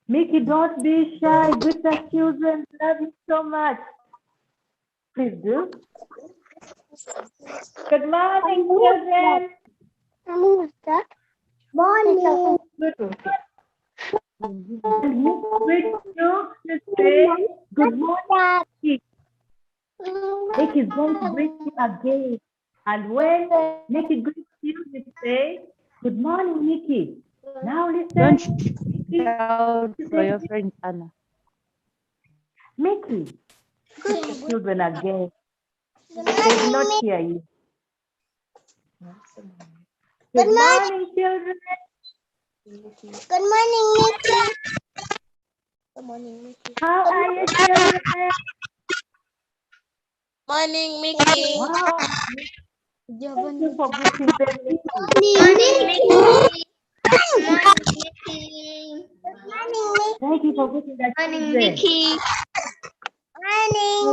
Mickey, don't be shy. Greet the children. Love you so much. Please do. Good morning, children. Morning. Greet you to say good morning. Mickey is going to greet you again. And when Mickey greets you, you say, good morning, Mickey. Now listen. Don't shout for your friend Anna. Mickey, greet the children again. They did not hear you. Good morning, children. Good morning, Mickey. Good morning, Mickey. How are you, children? Morning, Mickey. Wow. Thank you for greeting them, Mickey. Morning, Mickey. Thank you for greeting the children. Mickey. Morning.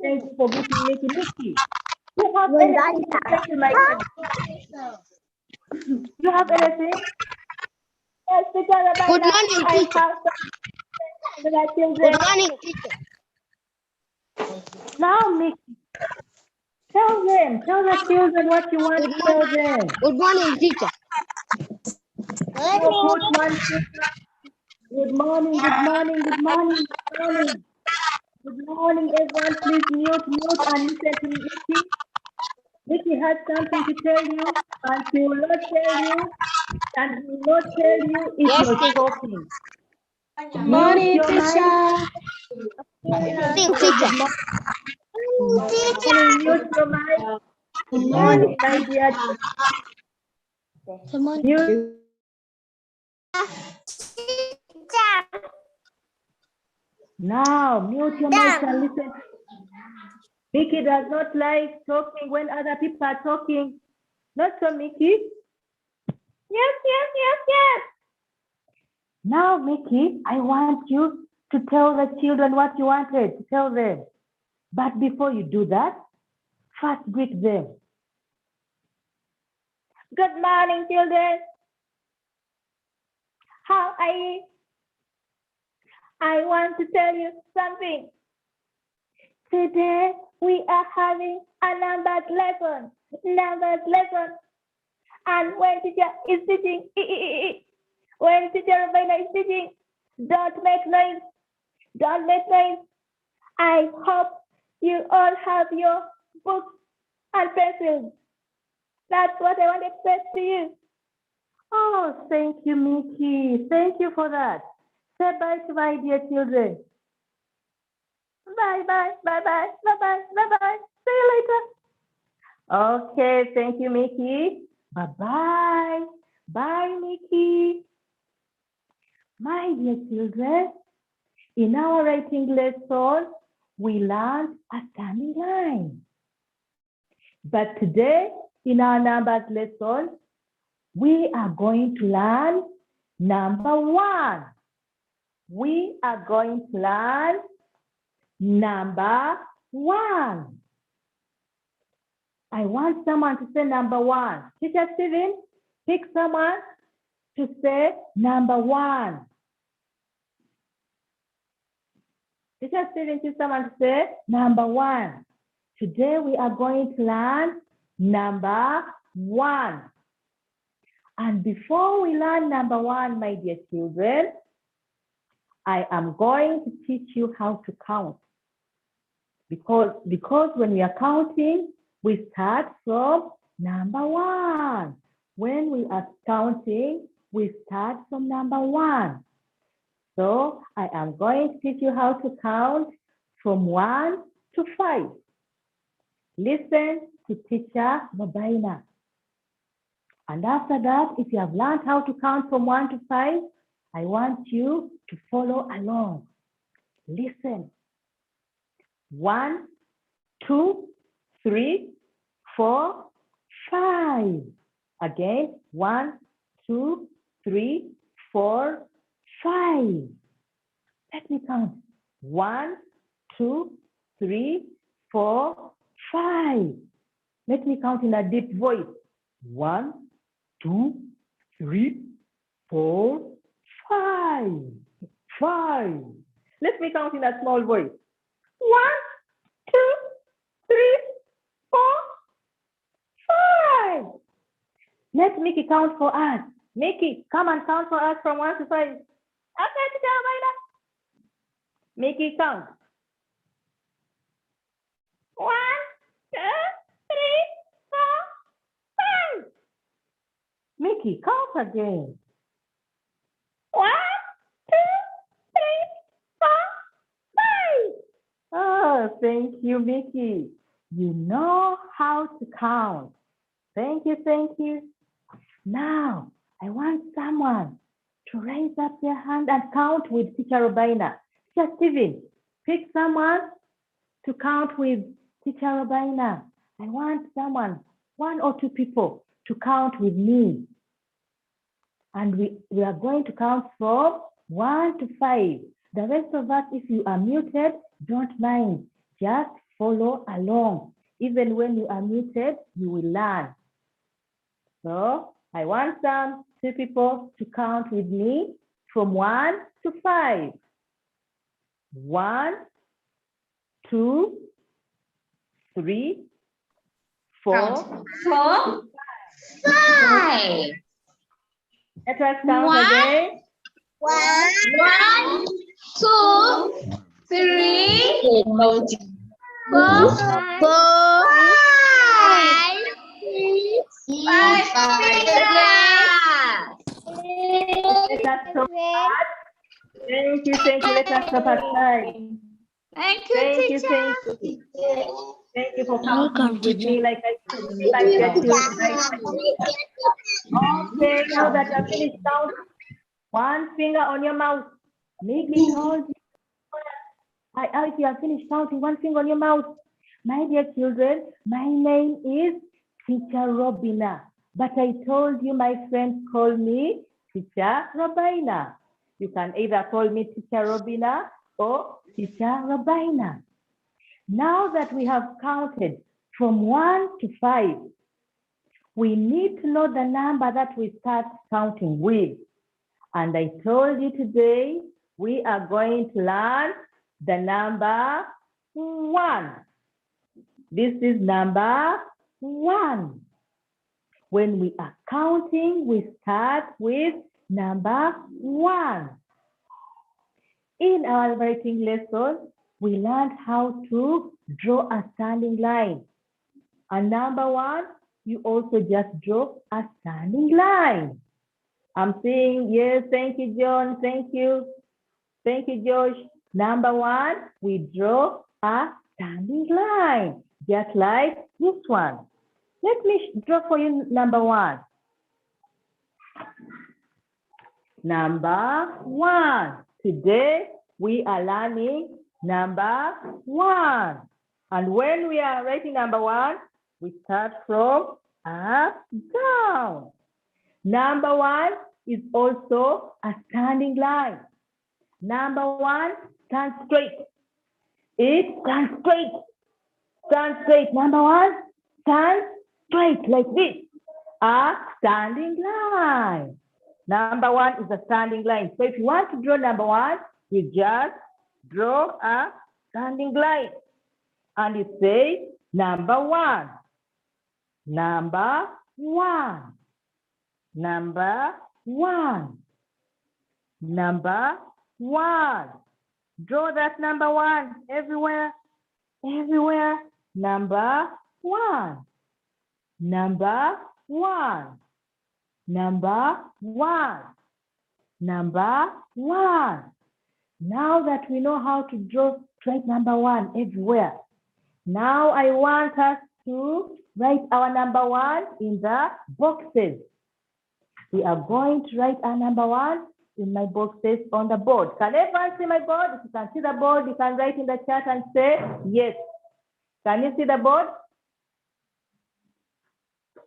Thank you for greeting Mickey. Mickey, you have anything to say to my children? You have anything? Yes, teacher Robinah. Good morning, I teacher. have something to my children. Good morning, teacher. Now, Mickey, tell the children what you want to tell them. Good morning, teacher. Oh, good morning, teacher. Good morning, good morning, good morning, good morning. Good morning, everyone. Please mute and listen to Mickey. Mickey has something to tell you, and he will not tell you, and he will not tell you if Yes, you're teacher. talking. Good morning, Mute your mic. teacher. Mute your mic. Good morning, my dear. Mute. Now, mute your mic and listen. Mickey does not like talking when other people are talking. Not so, Mickey. Yes. Now, Mickey, I want you to tell the children what you wanted to tell them. But before you do that, first greet them. Good morning, children. How are you? I want to tell you something. Today, we are having a numbers lesson. And when teacher is teaching, when teacher Robinah is teaching, don't make noise. I hope you all have your books and pencils. That's what I want to express to you. Oh, thank you, Mickey. Thank you for that. Say bye to my dear children. Bye. See you later. Okay, thank you, Mickey. Bye-bye. Bye, Mickey. My dear children, in our writing lesson, we learned a standing line. But today, in our numbers lesson, we are going to learn number 1. We are going to learn number 1. I want someone to say number 1. Teacher Steven, pick someone to say number 1. Teacher Steven, pick someone to say number 1. Today we are going to learn number 1. And before we learn number 1, my dear children, I am going to teach you how to count. Because when we are counting, we start from number 1. When we are counting, we start from number 1. So I am going to teach you how to count from 1 to 5. Listen to teacher Robinah. And after that, if you have learned how to count from 1 to 5, I want you to follow along. Listen. 1, 2, 3, 4, 5. Again, 1, 2, 3, 4, 5. Let me count. 1, 2, 3, 4, 5. Let me count in a deep voice. 1, 2, 3, 4, 5. 5. Let me count in a small voice. 1, 2, 3, 4, 5. Let Mickey count for us. Mickey, come and count for us from 1 to 5. Okay, teacher Robinah. Mickey, count. 1, 2, 3, 4, 5. Mickey, count again. 1, 2, 3, 4, 5. Oh, thank you, Mickey. You know how to count. Thank you, thank you. Now, I want someone to raise up their hand and count with Teacher Robinah. Teacher Stephen, pick someone to count with Teacher Robinah. I want someone, 1 or 2 people, to count with me. And we are going to count from 1 to 5. The rest of us, if you are muted, don't mind. Just follow along. Even when you are muted, you will learn. So I want some 2 people to count with me from 1 to 5. 1, 2, 3, 4, 4, 5. Let us count again. 1, 2, 3, 4, 5. Let us stop at. Thank you, thank you. Let us stop at 5. Thank you, Thank you, teacher. thank you. Thank you for counting with me like I said. Like your children. Okay, now that I've finished counting, 1 finger on your mouth. Mickey told you. If you have finished counting, 1 finger on your mouth. My dear children, my name is Teacher Robinah. But I told you my friends call me Teacher Robinah. You can either call me Teacher Robinah or Teacher Robinah. Now that we have counted from 1 to 5, we need to know the number that we start counting with. And I told you today, we are going to learn the number 1. This is number 1. When we are counting, we start with number 1. In our writing lesson, we learned how to draw a standing line. And number 1, you also just draw a standing line. I'm saying, yes, thank you, John, thank you. Thank you, Josh. Number 1, we draw a standing line, just like this one. Let me draw for you number 1. Number 1. Today, we are learning number 1. And when we are writing number 1, we start from up, down. Number 1 is also a standing line. Number 1, stand straight. It stands straight. Stand straight. Number 1, stand straight like this. A standing line. Number 1 is a standing line. So if you want to draw number 1, you just draw a standing line. And you say number 1. Number 1. Number 1. Number 1. Draw that number 1 everywhere. Everywhere. Number 1. Number 1. Number 1. Number 1. Now that we know how to draw straight number 1 everywhere, now I want us to write our number 1 in the boxes. We are going to write our number 1 in my boxes on the board. Can everyone see my board? If you can see the board, you can write in the chat and say yes. Can you see the board?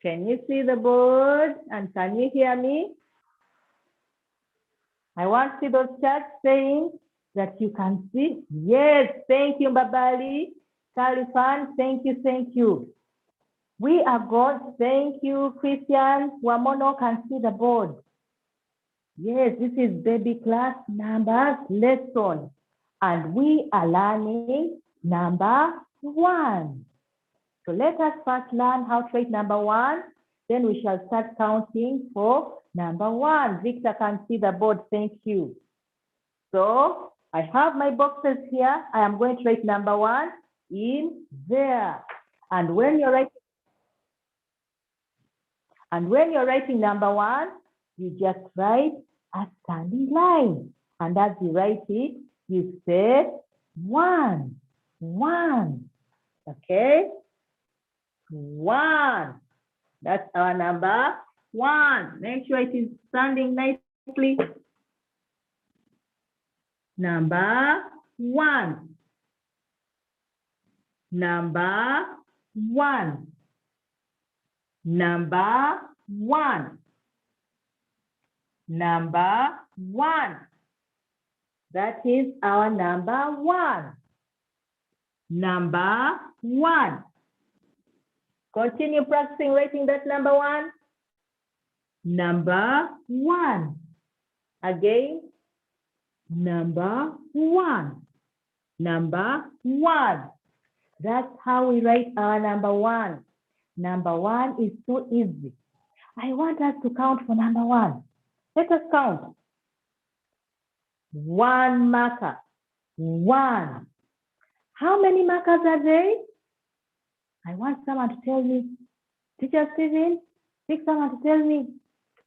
Can you see the board? And can you hear me? I want to see those chats saying that you can see. Yes, thank you, Babali. Kalifan, thank you, thank you. We are going, thank you, Christian. Wamono can see the board. Yes, this is baby class numbers lesson. And we are learning number 1. So let us first learn how to write number 1. Then we shall start counting for number 1. Victor can see the board. Thank you. So I have my boxes here. I am going to write number 1 in there. And when you're writing number 1, you just write a standing line. And as you write it, you say 1, 1. Okay? 1. That's our number 1. Make sure it is standing nicely. Number 1. Number 1. Number 1. Number 1. That is our number 1. Number 1. Continue practicing writing that number 1. Number 1. Again. Number 1. Number 1. That's how we write our number 1. Number 1 is so easy. I want us to count for number 1. Let us count. 1 marker. 1. How many markers are there? I want someone to tell me. Teacher Stephen, pick someone to tell me.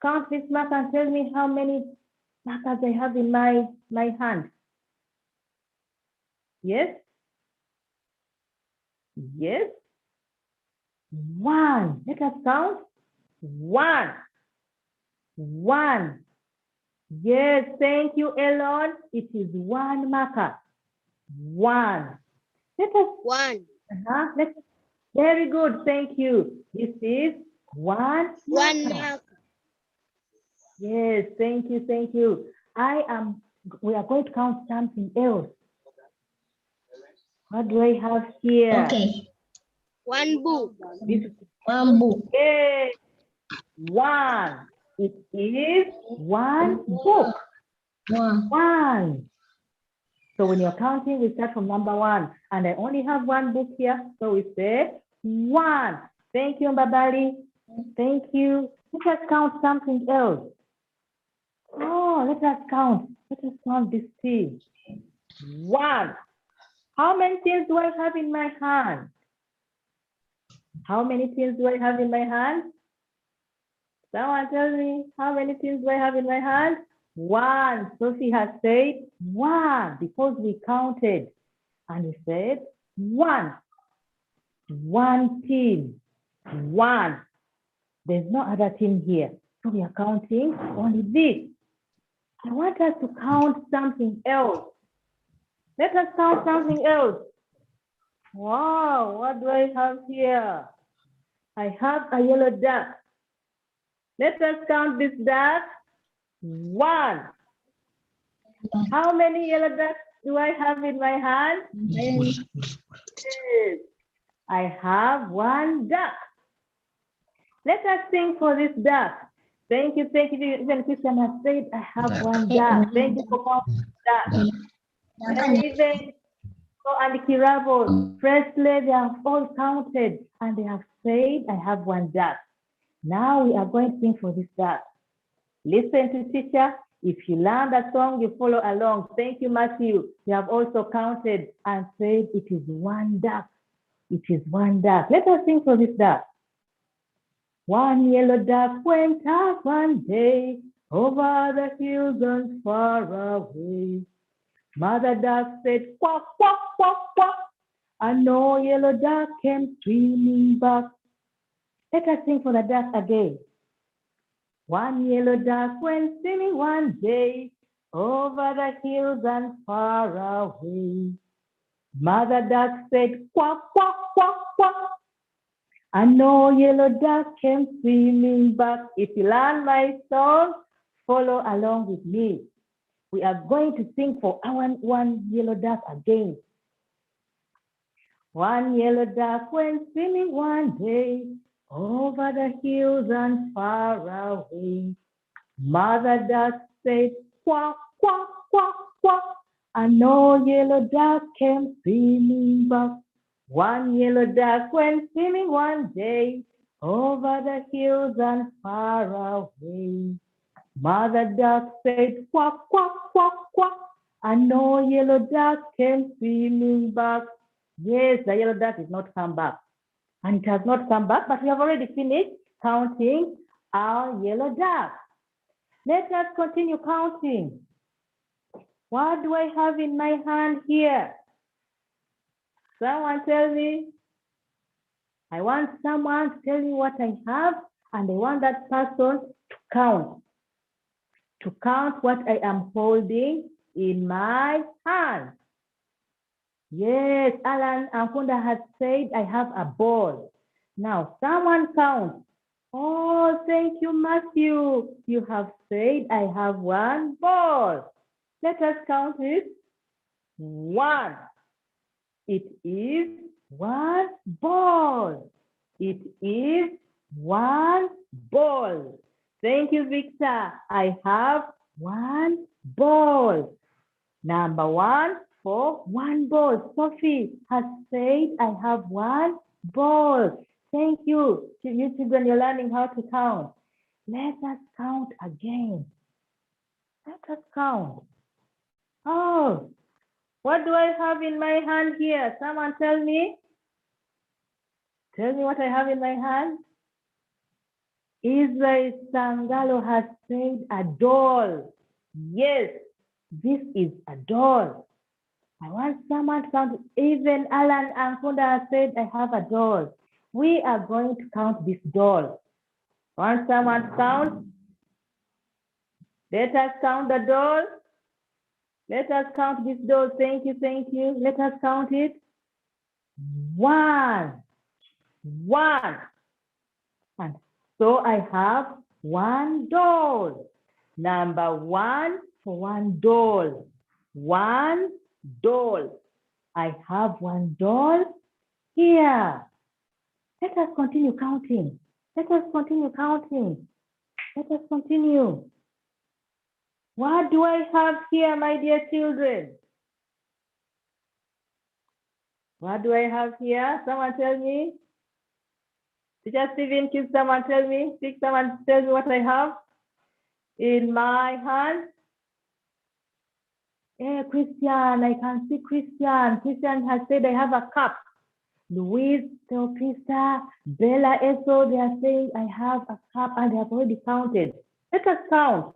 Count this marker and tell me how many markers I have in my hand. Yes? Yes? 1. Let us count. 1. 1. Yes, thank you, Elon. It is 1 marker. 1. Let us 1. Very good, thank you. This is 1 marker. Yes, thank you, thank you. We are going to count something else. What do I have here? Okay. 1 book. This is 1 book. yes. 1. It is 1 book. 1. So when you're counting, we start from number 1. And I only have 1 book here. So we say 1. Thank you, Mbabali. Thank you. Let us count something else. Oh, let us count. Let us count this tea. 1. How many tins do I have in my hand? How many tins do I have in my hand? Someone tell me, how many tins do I have in my hand? 1. Sophie has said 1 because we counted. And we said 1. 1 tin. 1. There's no other tin here. So we are counting only this. I want us to count something else. Let us count something else. Wow, what do I have here? I have a yellow duck. Let us count this duck. 1. How many yellow ducks do I have in my hand? Yes. I have 1 duck. Let us sing for this duck. Thank you, thank you. Even Christian has said, I have 1 duck. Thank you for counting duck. And even so, and Kirabo, Presley, they have all counted and they have said, I have 1 duck. Now we are going to sing for this duck. Listen to teacher. If you learn the song, you follow along. Thank you, Matthew. You have also counted and said it is 1 duck. It is 1 duck. Let us sing for this duck. 1 yellow duck went up one day over the hills and far away. Mother duck said, quack, quack, quack, quack. And no yellow duck came swimming back. Let us sing for the duck again. 1 yellow duck went swimming one day over the hills and far away. Mother duck said, quack, quack, quack, quack. And no yellow duck came swimming back. If you learn my song, follow along with me. We are going to sing for our 1 yellow duck again. One yellow duck went swimming one day over the hills and far away. Mother duck said, quack, quack, quack, quack, and no yellow duck came swimming back. One yellow duck went swimming one day over the hills and far away. Mother duck said, quack, quack, quack, quack, and no yellow duck came swimming back. Yes, the yellow duck did not come back. And it has not come back, but we have already finished counting our yellow duck. Let us continue counting. What do I have in my hand here? Someone tell me. I want someone to tell me what I have, and I want that person to count. To count what I am holding in my hand. Yes, Alan Ankunda has said I have a ball. Now, someone count. Oh, thank you, Matthew. You have said I have one ball. Let us count it. One. It is one ball. It is one ball. Thank you, Victor. I have one ball. Number one for one ball. Sophie has said I have one ball. Thank you. You children, you're learning how to count. Let us count again. Let us count. Oh, what do I have in my hand here? Someone tell me. Tell me what I have in my hand. Israel Sangalo has said a doll. Yes, this is a doll. I want someone to count. Even Alan Ankunda has said I have a doll. We are going to count this doll. Want someone to count? Let us count the doll. Let us count this doll. Thank you, thank you. Let us count it. One. One. And so I have one doll. Number one for one doll. One doll. I have one doll here. Let us continue counting. Let us continue counting. Let us continue. What do I have here, my dear children? What do I have here? Someone tell me. Teacher Stephen, can someone tell me? Someone tell me what I have in my hand. Hey, Christian, I can see Christian. Christian has said I have a cup. Louise, Teopista, Bella, Eso, they are saying I have a cup and they have already counted. Let us count.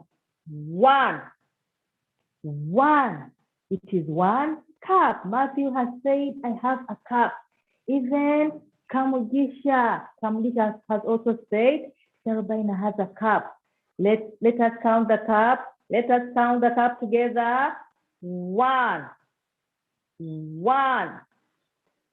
One. One. It is one cup. Matthew has said I have a cup. Even Kamugisha has also said Robinah has a cup. Let us count the cup. Let us count the cup together. One. One.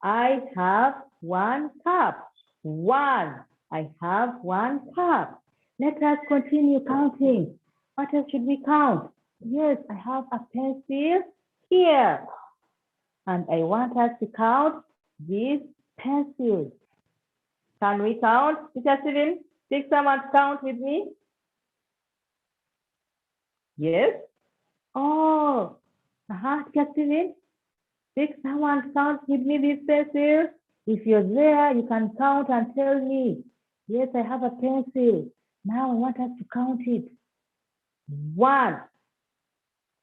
I have one cup. One. I have one cup. Let us continue counting. What else should we count? Yes, I have a pencil here. And I want us to count these pencils. Can we count? Teacher Steven, take someone to count with me. Yes? Oh, Teacher Steven, take someone to count with me these pencils. If you're there, you can count and tell me. Yes, I have a pencil. Now I want us to count it. One.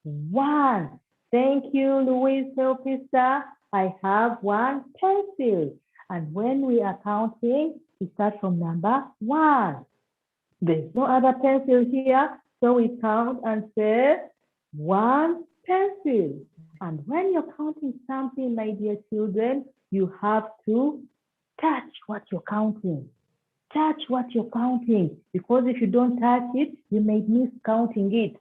One. Thank you, Louise Teopista. I have one pencil. And when we are counting, we start from number one. There's no other pencil here, so we count and say one pencil. And when you're counting something, my dear children, you have to touch what you're counting. Touch what you're counting, because if you don't touch it, you may miss counting it.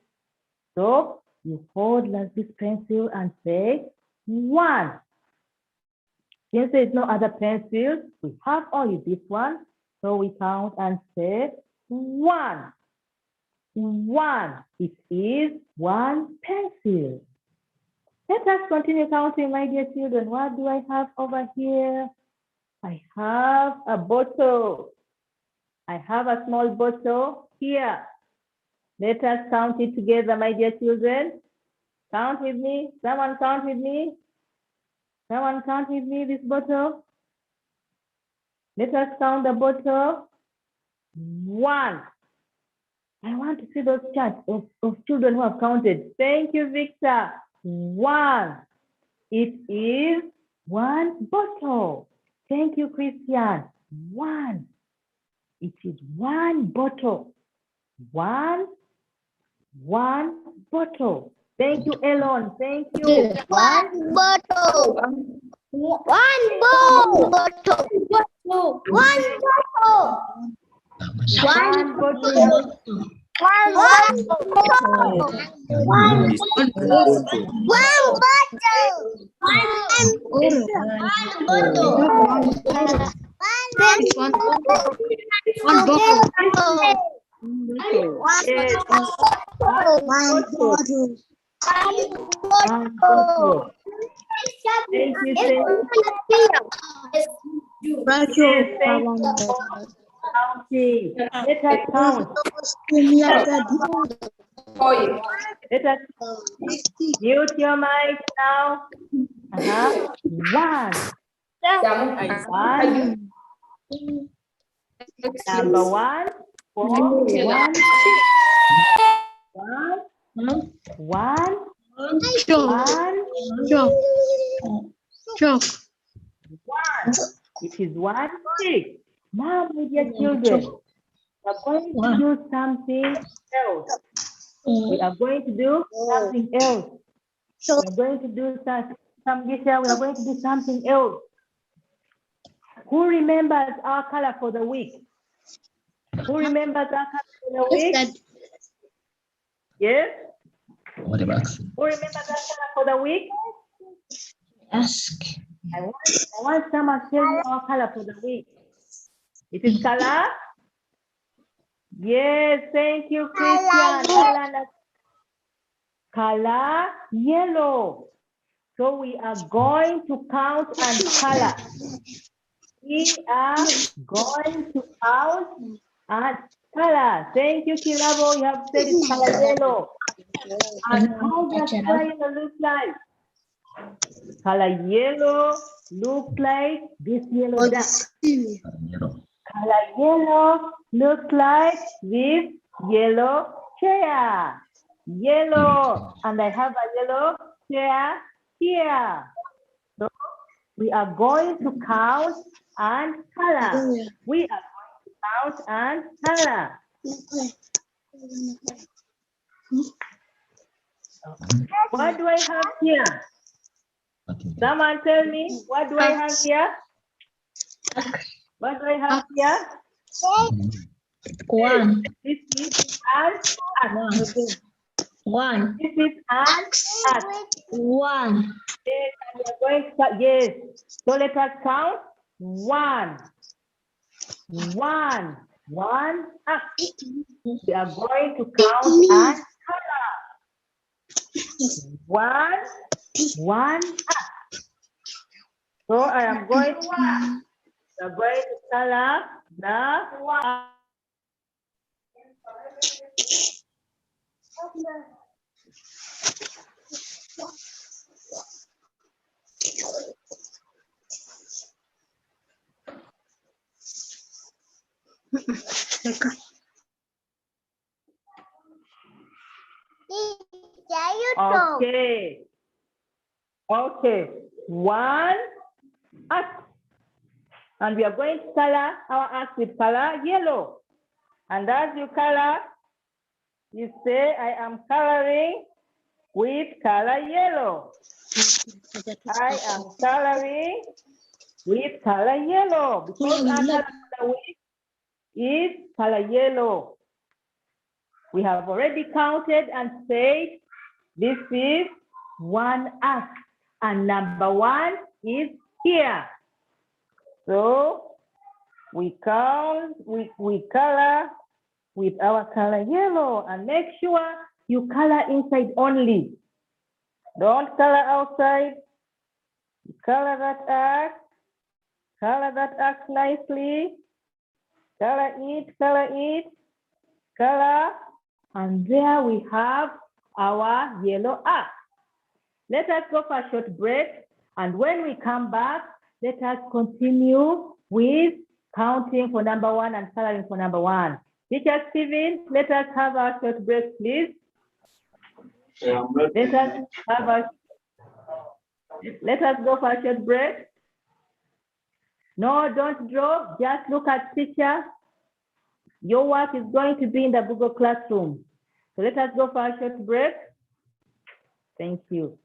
So you hold like this pencil and say one. Yes, there's no other pencil. We have only this one. So we count and say one. One. It is one pencil. Let us continue counting, my dear children. What do I have over here? I have a bottle. I have a small bottle here. Let us count it together, my dear children. Count with me. Someone count with me. Someone count with me this bottle. Let us count the bottle. 1. I want to see those charts of children who have counted. Thank you, Victor. 1. It is 1 bottle. Thank you, Christian. 1. It is 1 bottle. 1 bottle. Thank you, Elon. Thank you. 1 bottle. One bottle. One bottle. One bottle. One bottle. Thank you. Let us count. Let us mute your mic now. 1. Number 1 for 1. 1. It is 1 6. Now, my dear children, we are going to do something else. We are going to do something else. We are going to do something else. Who remembers our color for the week? Who remembers our color for the week? Yes? Who remembers our color for the week? Ask. I want someone to tell me our color for the week. It is color? Yes, thank you, Christian. Color yellow. So we are going to count and color. We are going to count and color. Thank you, Kilabo. You have said it's color yellow. And how does color yellow look like? Color yellow look like this yellow duck. Color yellow looks like this yellow chair. Yellow, and I have a yellow chair here. So we are going to count and color. We are going to count and color. What do I have here? Someone tell me, what do I have here? What do I have here? 1. This is an 1. This is an 1. Yes, we are going to, yes. So let us count. 1. 1. 1 up. We are going to count and color. 1. 1 up. So I am going to color the 1. Okay. Okay. 1 axe. And we are going to color our axe with color yellow. And as you color, you say, I am coloring with color yellow. I am coloring with color yellow. Because our color is color yellow. We have already counted and said, this is 1 axe. And number 1 is here. So we count, we color with our color yellow, and make sure you color inside only. Don't color outside. Color that act. Color that act nicely. Color it, color it, color. And there we have our yellow act. Let us go for a short break. And when we come back, let us continue with counting for number 1 and coloring for number 1. Teacher Steven, let us have a short break, please. Let us go for a short break. No, don't draw. Just look at teacher. Your work is going to be in the Google Classroom. So let us go for a short break. Thank you.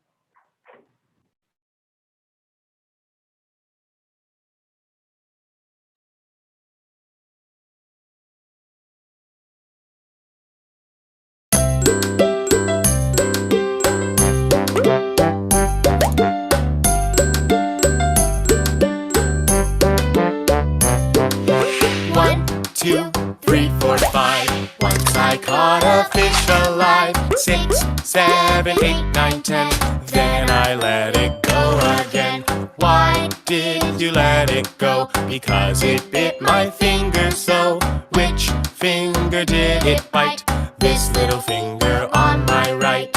I caught a fish alive. 6, 7, 8, 9, 10. Then I let it go again. Why did you let it go? Because it bit my finger so. Which finger did it bite? This little finger on my right.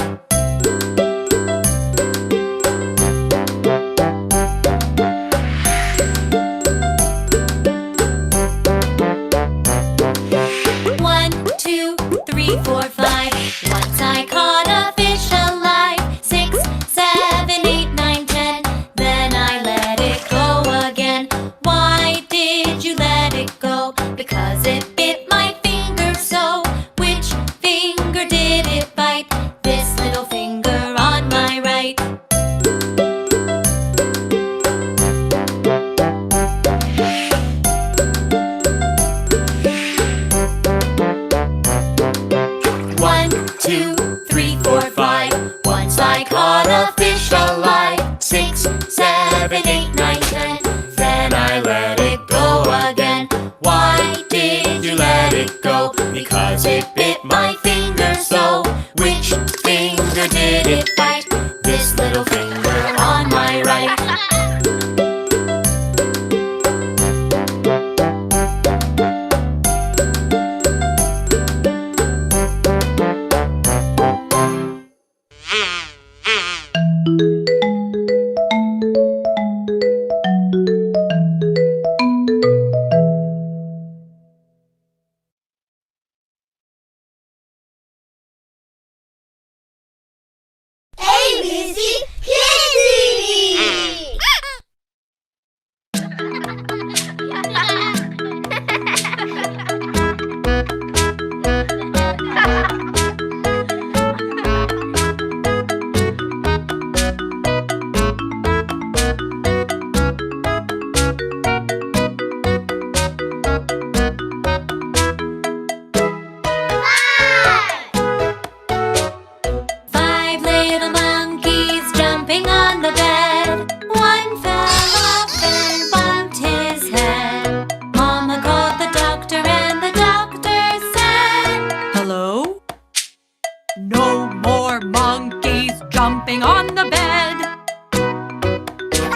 Once I caught a fish alive. 6, 7, 8, 9, 10. Then I let it go again. Why did you let it go? Because it bit my finger so. Which finger did it bite? This little finger on my right. Once I caught a fish alive. 6, 7, 8, 9, 10. Then I let it go again. Why did you let it go? Because it bit my finger so. Which finger did it bite? This little finger on my right. jumping on the bed. 4 little monkeys jumping on the bed. 1 fell off and bumped his head. Mama called the doctor and the doctor said, hello? No more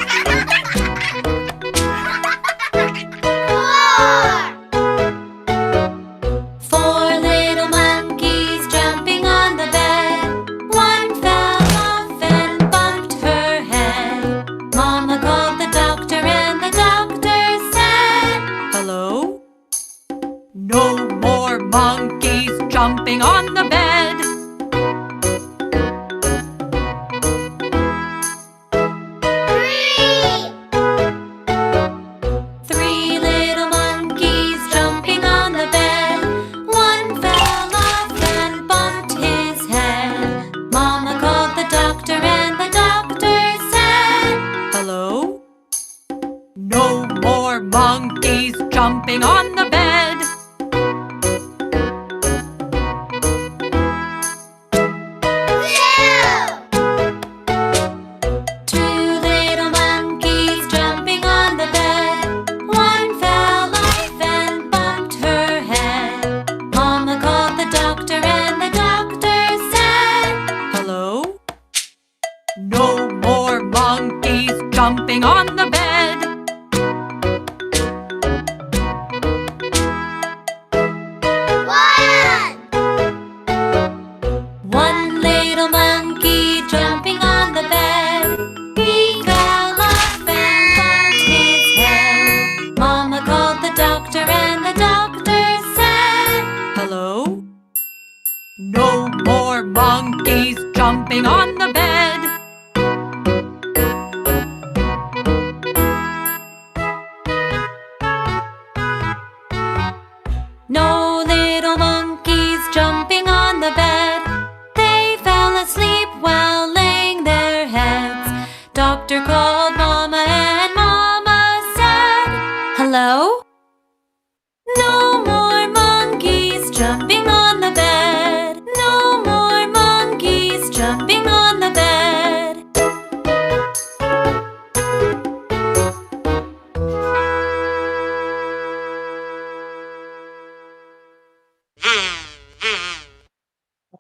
monkeys jumping on the bed. 1 fell off and bumped her head. Mama called the doctor and the doctor said, hello? No more monkeys jumping on the bed. 3 little monkeys jumping on the bed. 1 fell off and bumped his head. Mama called the doctor and the doctor said, hello? No more monkeys jumping on the bed. monkeys jumping on the bed. No little monkeys jumping on the bed. They fell asleep while laying their heads. Doctor called Mama and Mama said, "Hello? No more monkeys jumping on the bed. No more monkeys jumping on the bed."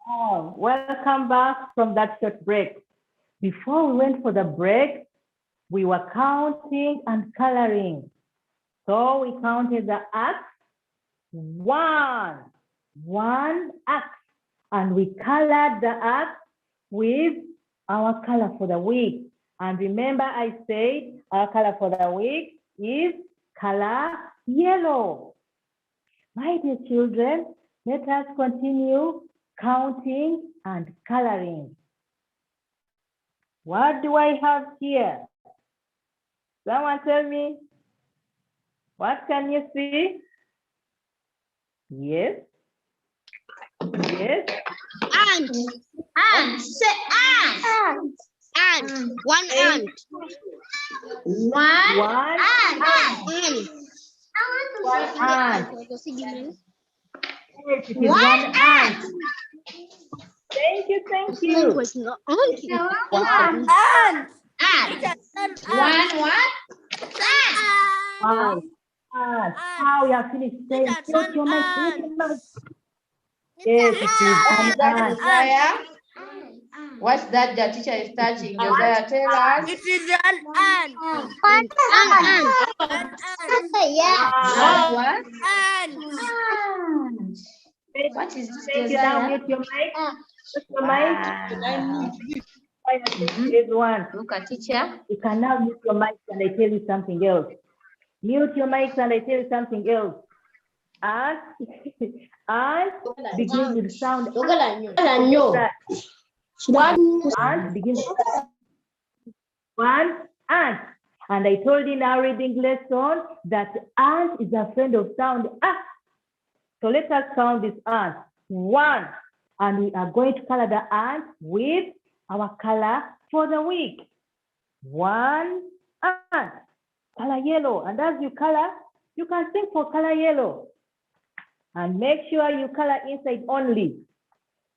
Oh, welcome back from that short break. Before we went for the break, we were counting and coloring. So we counted the acts, one act, and we colored the act with our color for the week. And remember I said our color for the week is color yellow. My dear children, let us continue counting and coloring. What do I have here? Someone tell me. What can you see? Yes. Yes. Ant. Ant. Say ant. Ant. One ant. One ant. Ant. One ant. Yes, it is One ant. Thank you, thank you. One ant. Ant. One what? Wow. Now we have finished saying, mute your mic, mute your mic. Yes, it is an ant. Josiah? What's that the teacher is touching? Josiah, tell us. It is an ant. An ant. Yeah. What? Ant. What is this, Thank you. Now Josiah? mute your mic. Mute your mic. Here's one. Look at teacher. You can now mute your mic and I tell you something else. Mute your mics and I tell you something else. Ant begins with sound. One ant begins with one ant. And I told you in our reading lesson that ant is a friend of sound. So let us count this ant. One. And we are going to color the ant with our color for the week. One ant. Color yellow. And as you color, you can sing for color yellow. And make sure you color inside only.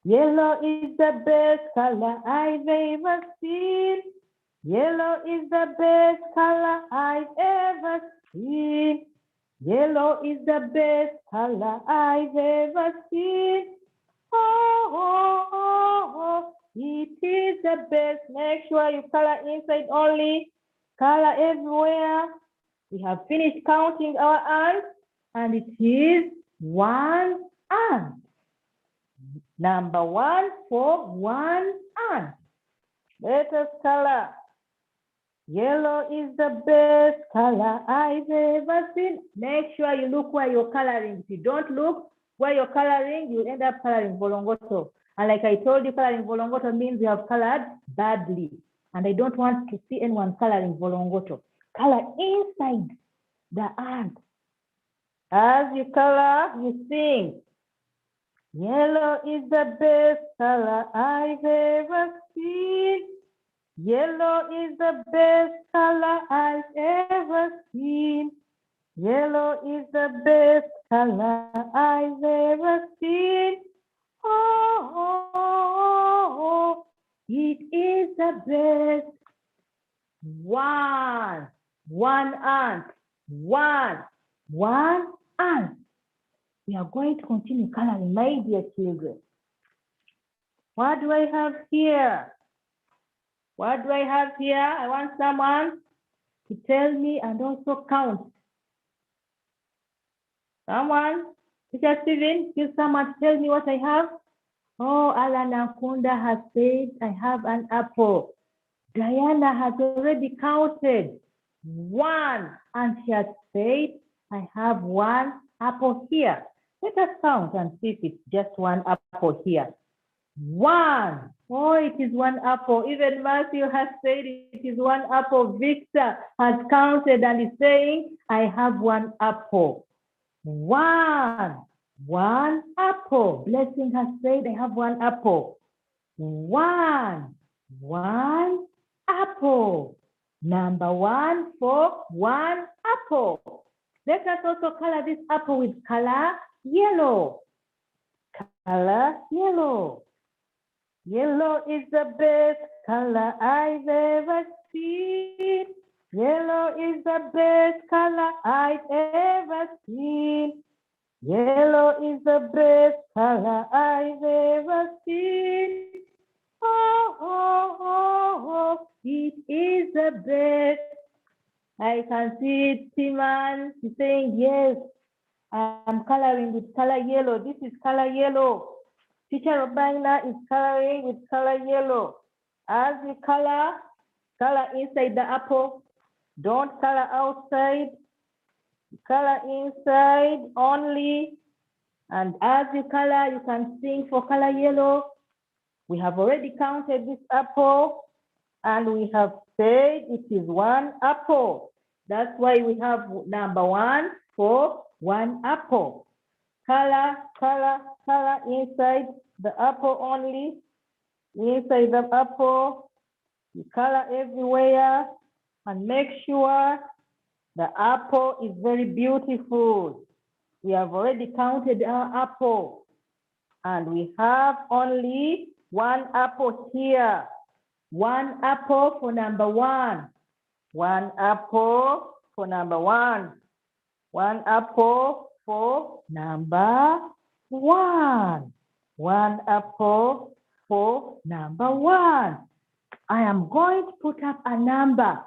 Yellow is the best color I've ever seen. Yellow is the best color I've ever seen. Yellow is the best color I've ever seen. Oh, oh, oh, oh, it is the best. Make sure you color inside only. Color everywhere. We have finished counting our ants, and it is one ant. Number one for one ant. Let us color. Yellow is the best color I've ever seen. Make sure you look where you're coloring. If you don't look where you're coloring, you end up coloring volongoto. And like I told you, coloring volongoto means you have colored badly. And I don't want to see anyone coloring volongoto. Color inside the ant. As you color, you sing. Yellow is the best color I've ever seen. Yellow is the best color I've ever seen. Yellow is the best color I've ever seen. Oh, oh, oh, oh, it is the best. One ant, one ant. We are going to continue coloring, my dear children. What do I have here? What do I have here? I want someone to tell me and also count. Someone? Teacher Steven, give someone to tell me what I have. Oh, Alana Kunda has said I have an apple. Diana has already counted one, and she has said I have one apple here. Let us count and see if it's just one apple here. 1. Oh, it is 1 apple. Even Matthew has said it is 1 apple. Victor has counted and is saying, I have 1 apple. 1. 1 apple. Blessing has said, I have 1 apple. 1. 1 apple. Number 1 for 1 apple. Let us also color this apple with color yellow. Color yellow. Yellow is the best color I've ever seen. Yellow is the best color I've ever seen. Yellow is the best color I've ever seen. Oh, oh, oh, oh, it is the best. I can see Timan saying, yes, I'm coloring with color yellow. This is color yellow. Teacher Robinah is coloring with color yellow. As you color inside the apple. Don't color outside. Color inside only. And as you color, you can sing for color yellow. We have already counted this apple and we have said it is 1 apple. That's why we have number 1 for 1 apple. Color inside the apple only. Inside the apple, you color everywhere and make sure the apple is very beautiful. We have already counted our apple and we have only 1 apple here. 1 apple for number 1. 1 apple for number 1. 1 apple for number 1. 1 apple for number 1. I am going to put up a number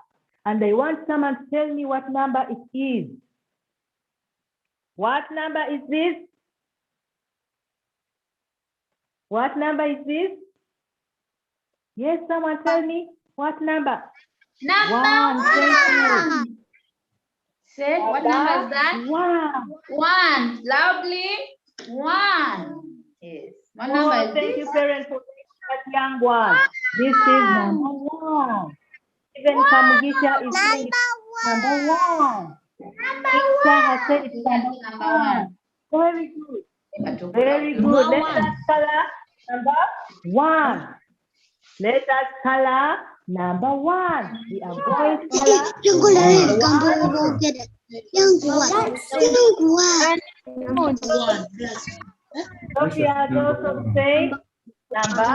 and I want someone to tell me what number it is. What number is this? What number is this? Yes, someone tell me what number? Number 1. Thank you. Say, what number is that? 1. 1. Loudly. 1. Yes. What number Oh, is thank this? you, parents, for that young one. This is number 1. Even Kamugisha is saying number 1. Victor has said it's number 1. Very good. Very good. Let us color number 1. Let us color number 1. We are going to color Sophia has also said number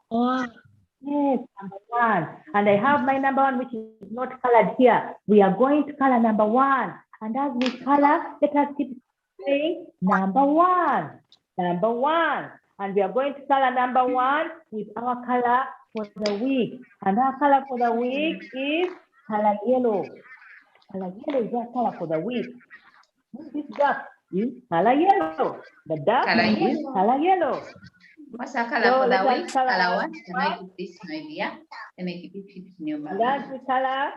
1. Yes, number 1. And I have my number 1, which is not colored here. We are going to color number 1. And as we color, let us keep saying number 1. Number 1. And we are going to color number 1 with our color for the week. And our color for the week is color yellow. Color yellow is our color for the week. This duck is color yellow. The duck is color yellow. What's the color for the week? Color what? Can I put this in my idea? Can I keep it in your mind? That's the color.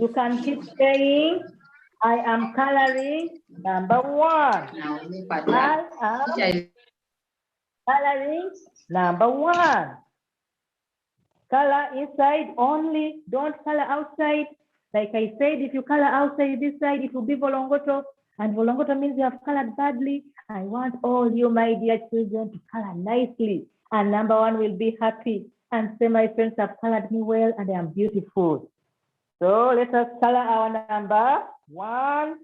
You can keep saying, I am coloring number 1. Now look at I that. am coloring number 1. Color inside only. Don't color outside. Like I said, if you color outside this side, it will be volongoto. And volongoto means you have colored badly. I want all you, my dear children, to color nicely. And number 1 will be happy. And say, my friends have colored me well and I am beautiful. So let us color our number 1.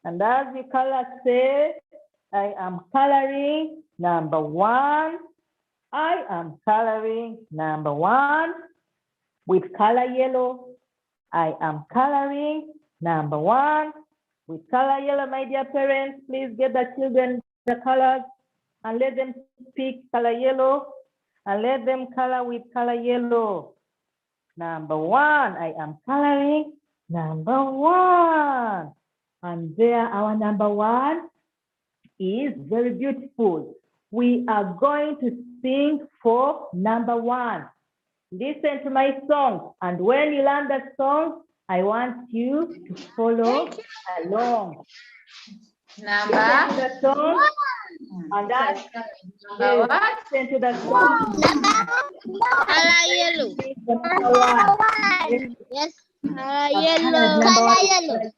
And as we color, say, I am coloring number 1. I am coloring number 1 with color yellow. I am coloring number 1 with color yellow. My dear parents, please get the children the colors and let them pick color yellow and let them color with color yellow. Number 1, I am coloring number 1. And there our number 1 is very beautiful. We are going to sing for number 1. Listen to my song. And when you learn that song, I want you to follow along. Number Listen to the song. And that's listen to the song. Color yellow. Number one. Yes. Yellow. Color yellow.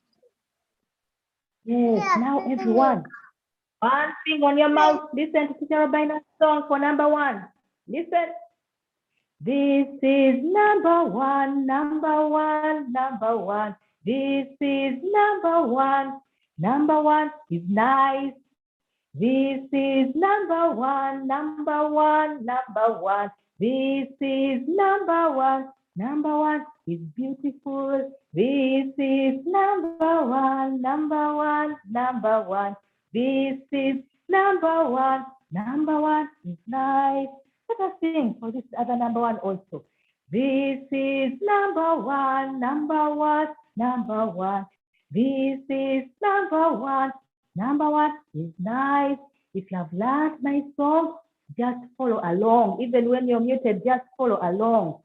Yes, now everyone. One thing on your mouth. Listen to Teacher Robinah's song for number one. Listen. This is number one, number one, number one. This is number one. Number one is nice. This is number one, number one, number one. This is number one. Number one is beautiful. This is number one, number one, number one. This is number one. Number one is nice. Let us sing for this other number one also. This is number one, number one, number one. This is number one. Number one is nice. If you have learned my song, just follow along. Even when you're muted, just follow along.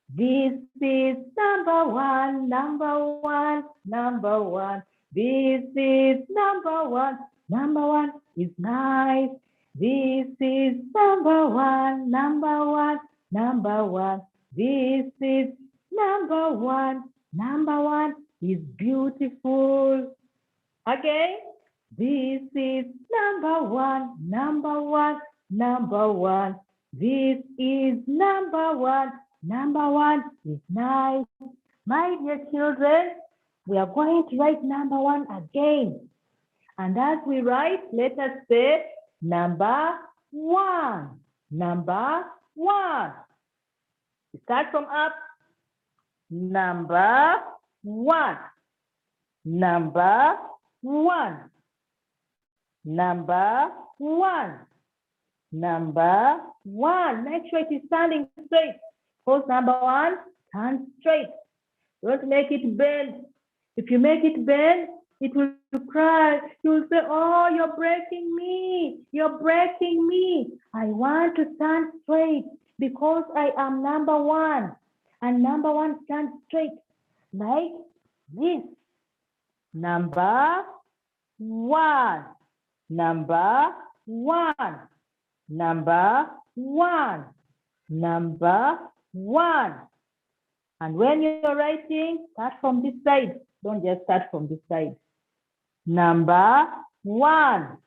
This is number one, number one, number one. This is number one. Number one is nice. This is number one, number one, number one. This is number one. Number one is beautiful. Okay? This is number one, number one, number one. This is number one. Number one is nice. My dear children, we are going to write number one again. And as we write, let us say number one. Number one. Start from up. Number one. Number one. Number one. Number one. Make sure it is standing straight. Pose number one, stand straight. Don't make it bend. If you make it bend, it will cry. You will say, oh, you're breaking me. You're breaking me. I want to stand straight because I am number one. And number one stands straight like this. Number one. Number one. Number one. Number one. And when you're writing, start from this side. Don't just start from this side. Number one.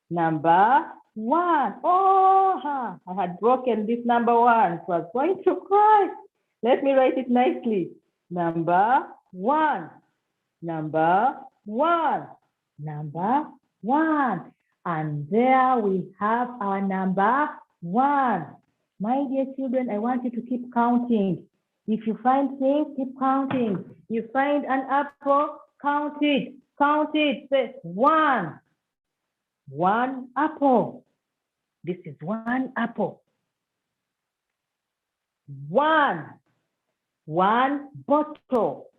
Number one. Oh, I had broken this number one. So I was going to cry. Let me write it nicely. Number one. Number one. Number one. And there we have our number one. My dear children, I want you to keep counting. If you find things, keep counting. You find an apple, count it. Count it. Say one. One apple. This is one apple. One. One bottle.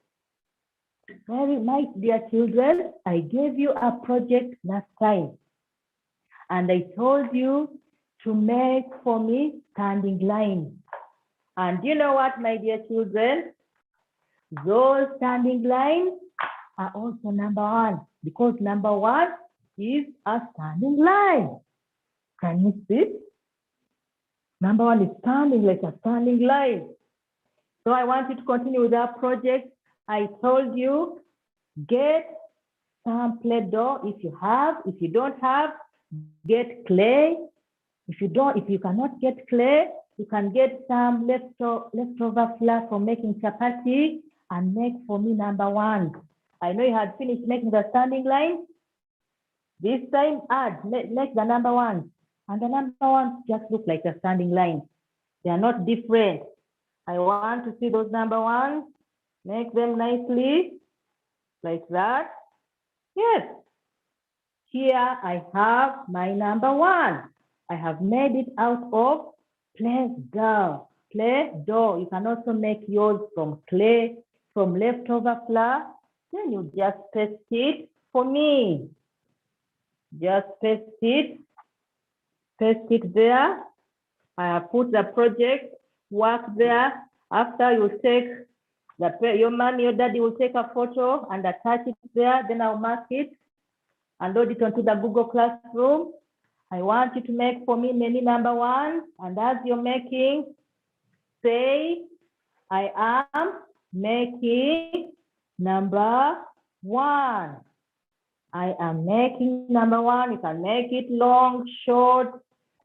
My dear children, I gave you a project last time. And I told you to make for me standing line. And you know what, my dear children? Those standing lines are also number one, because number one is a standing line. Can you see? Number one is standing like a standing line. So I want you to continue with our project. I told you, get some Play-Doh if you have. If you don't have, get clay. If you cannot get clay, you can get some leftover flour for making chapati and make for me number one. I know you had finished making the standing line. This time make the number one. And the number one just look like a standing line. They are not different. I want to see those number ones. Make them nicely like that. Yes. Here I have my number one. I have made it out of Play-Doh. Play-Doh. You can also make yours from clay, from leftover flour. Then you just paste it for me. Just paste it. Paste it there. I have put the project work there. After you take your mommy, your daddy will take a photo and attach it there. Then I'll mark it and load it onto the Google Classroom. I want you to make for me many number ones. And as you're making, say, I am making number 1. I am making number 1. You can make it long, short,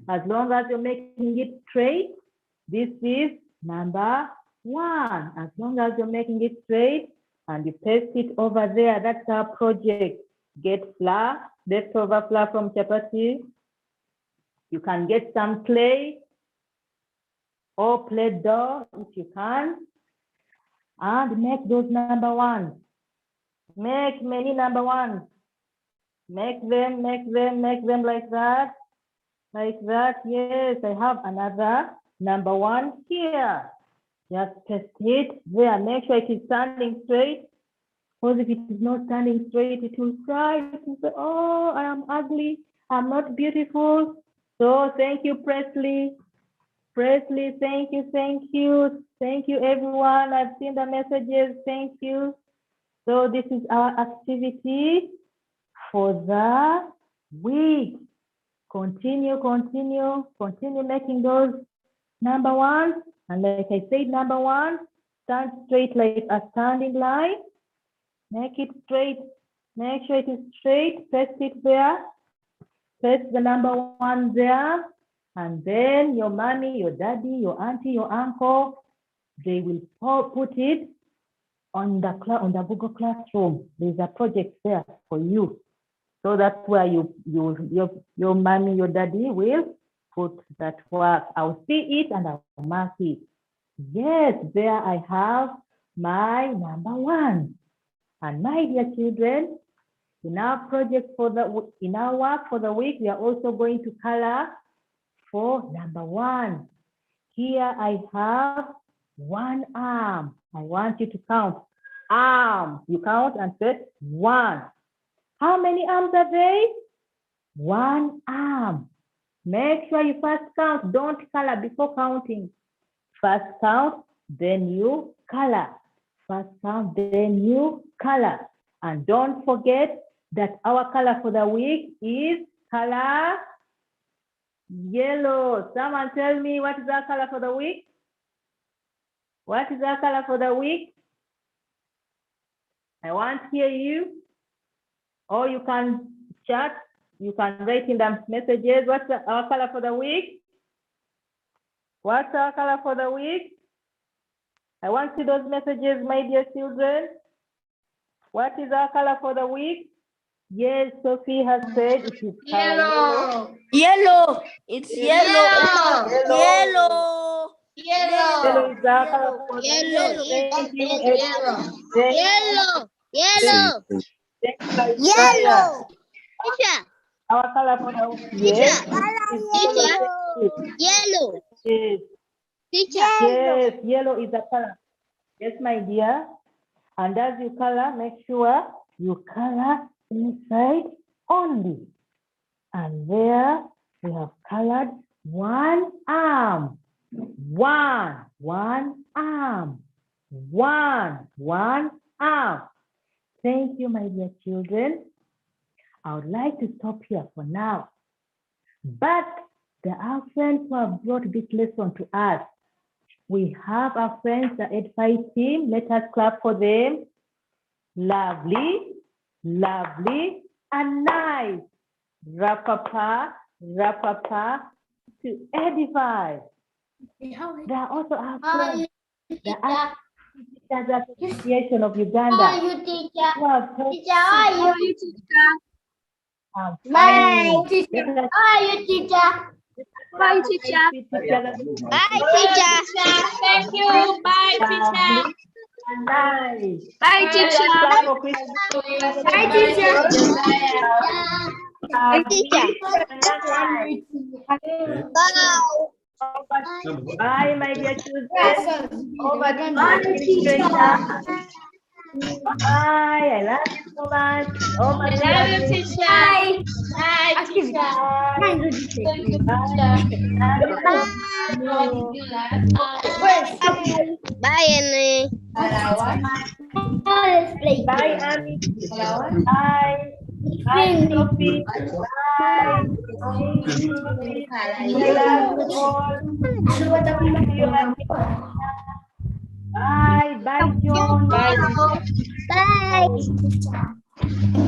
as long as you're making it straight. This is number 1. As long as you're making it straight and you paste it over there, that's our project. Get flour, leftover flour from chapati. You can get some clay or plate dough if you can, and make those number 1s. Make many number 1s. Make them like that. Like that. Yes, I have another number 1 here. Just paste it there. Make sure it is standing straight. Because if it is not standing straight, it will cry. It will say, oh, I am ugly. I'm not beautiful. So thank you, Presley. Presley, thank you, thank you. Thank you, everyone. I've seen the messages. Thank you. So this is our activity for the week. Continue making those number 1s. And like I said, number 1, stand straight like a standing line. Make it straight. Make sure it is straight. Paste it there. Paste the number 1 there. And then your mommy, your daddy, your auntie, your uncle, they will put it on the Google Classroom. There's a project there for you. So that's where your mommy, your daddy will put that work. I'll see it and I'll mark it. Yes, there I have my number 1. And my dear children, in our project in our work for the week, we are also going to color for number 1. Here I have 1 arm. I want you to count. Arm. You count and say 1. How many arms are there? 1 arm. Make sure you first count. Don't color before counting. First count, then you color. First count, then you color. And don't forget that our color for the week is color yellow. Someone tell me, what is our color for the week? What is our color for the week? I want to hear you. Or you can chat. You can write in the messages. What's our color for the week? What's our color for the week? I want to see those messages, my dear children. What is our color for the week? Yes, Sophie has said it is yellow. Yellow. It's yellow. Yellow. Yellow is our color for the Yellow. week. Thank you, everyone. Yellow. Yellow. Yellow. Yellow. Teacher. Our color for the week. Yes. Yellow. Yes. Teacher. Yes, yellow is the color. Yes, my dear. And as you color, make sure you color inside only. And there we have colored 1 arm. 1 arm. 1 arm. Thank you, my dear children. I would like to stop here for now. But there are friends who have brought this lesson to us. We have our friends, the Edify team. Let us clap for them. Lovely, lovely, and nice. Rapapa, rapapa, to edify. There are also our friends, the Teachers Association of Uganda. Who have Bye, teacher. Bye, teacher. Bye, teacher. Bye, teacher. Thank you. Bye, teacher. Nice. Bye, teacher. Bye, teacher. Bye, teacher. Bye, my dear children. Over to you. Bye. I love you so much. Oh my God. I love you, teacher. Bye. Bye, teacher. Bye. Thank you, teacher. Bye. Bye. Bye, Annie. Pahlawan. Let's play. Bye, Ami. Pahlawan. Bye. Bye, Sophie. Bye. Bye. Bye, John. Bye, teacher. Bye.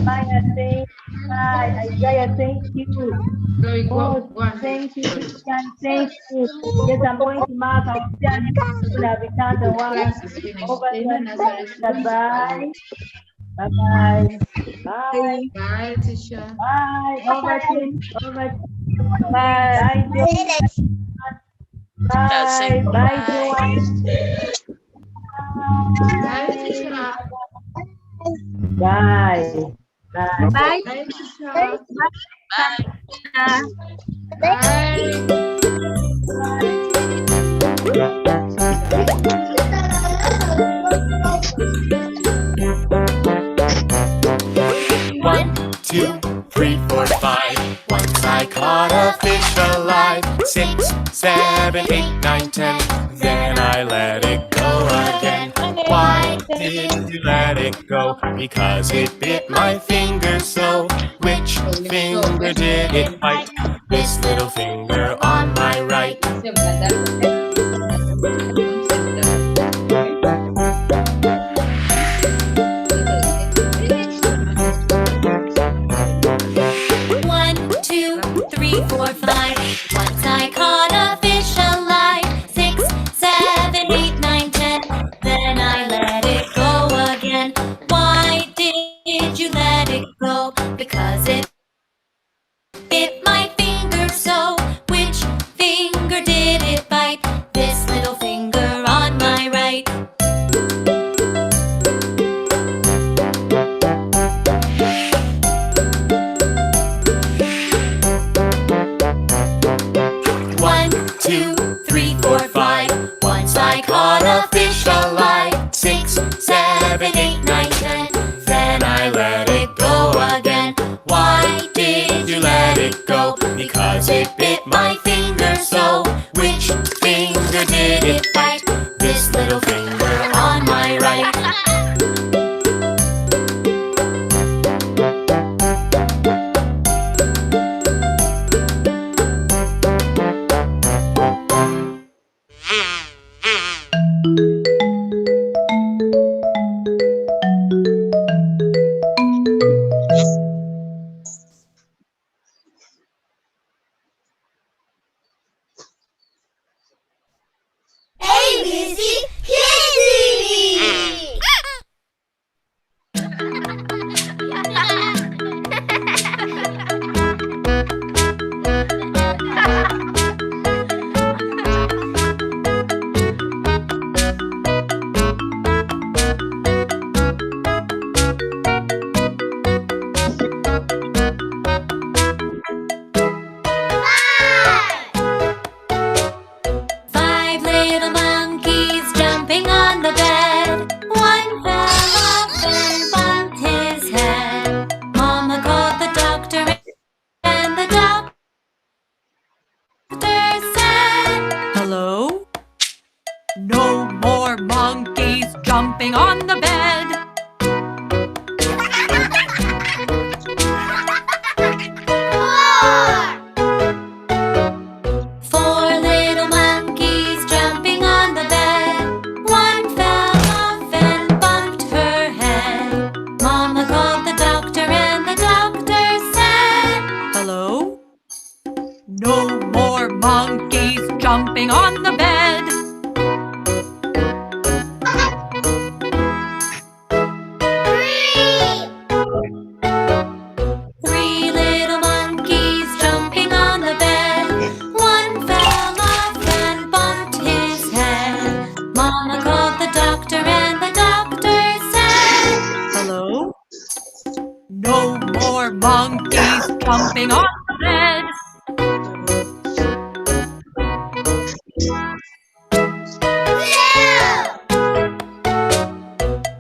Bye, Ate. Bye, Isaiah. Thank you. Chloe, go. Oh, Go on. thank you, Christian. Thank you. Yes, I'm going to mark. I'll tell you. I'll return the one. Class is finished. Over Then to nursery school. Bye. Bye. Bye. Bye, teacher. Bye. Over to Bye. Bye. Bye, Joanne. Bye, teacher. Bye. Bye. Bye, teacher. Bye. One, two, three, four, five. Once I caught a fish alive. 6, 7, 8, 9, 10. Then I let it go again. Why did you let it go? Because it bit my finger so. Which finger did it bite? This little finger on my right. Saya belajar. One, two, three, four, five. Once I caught a fish alive. 6, 7, 8, 9, 10. Then I let it go again. Why did you let it go? Because it bit my finger so. Which finger did it bite? This little finger on my right. One, two, three, four, five. Once I caught a fish alive. 6, 7, 8, 9, 10. Then I let it go again. Why did you let it go? Because it bit my finger so. Which finger did it bite? This little finger on my right. ABC Kids TV. Five little monkeys jumping on the bed. One fell off and bumped his head. Mama called the doctor and the doctor said, "Hello? No more monkeys jumping on the bed." Four little monkeys jumping on the bed. One fell off and bumped her head. Mama called the doctor and the doctor said, "Hello? No more monkeys jumping on the bed." Three little monkeys jumping on the bed. One fell off and bumped his head. Mama called the doctor and the doctor said, "Hello? No more monkeys jumping on the bed."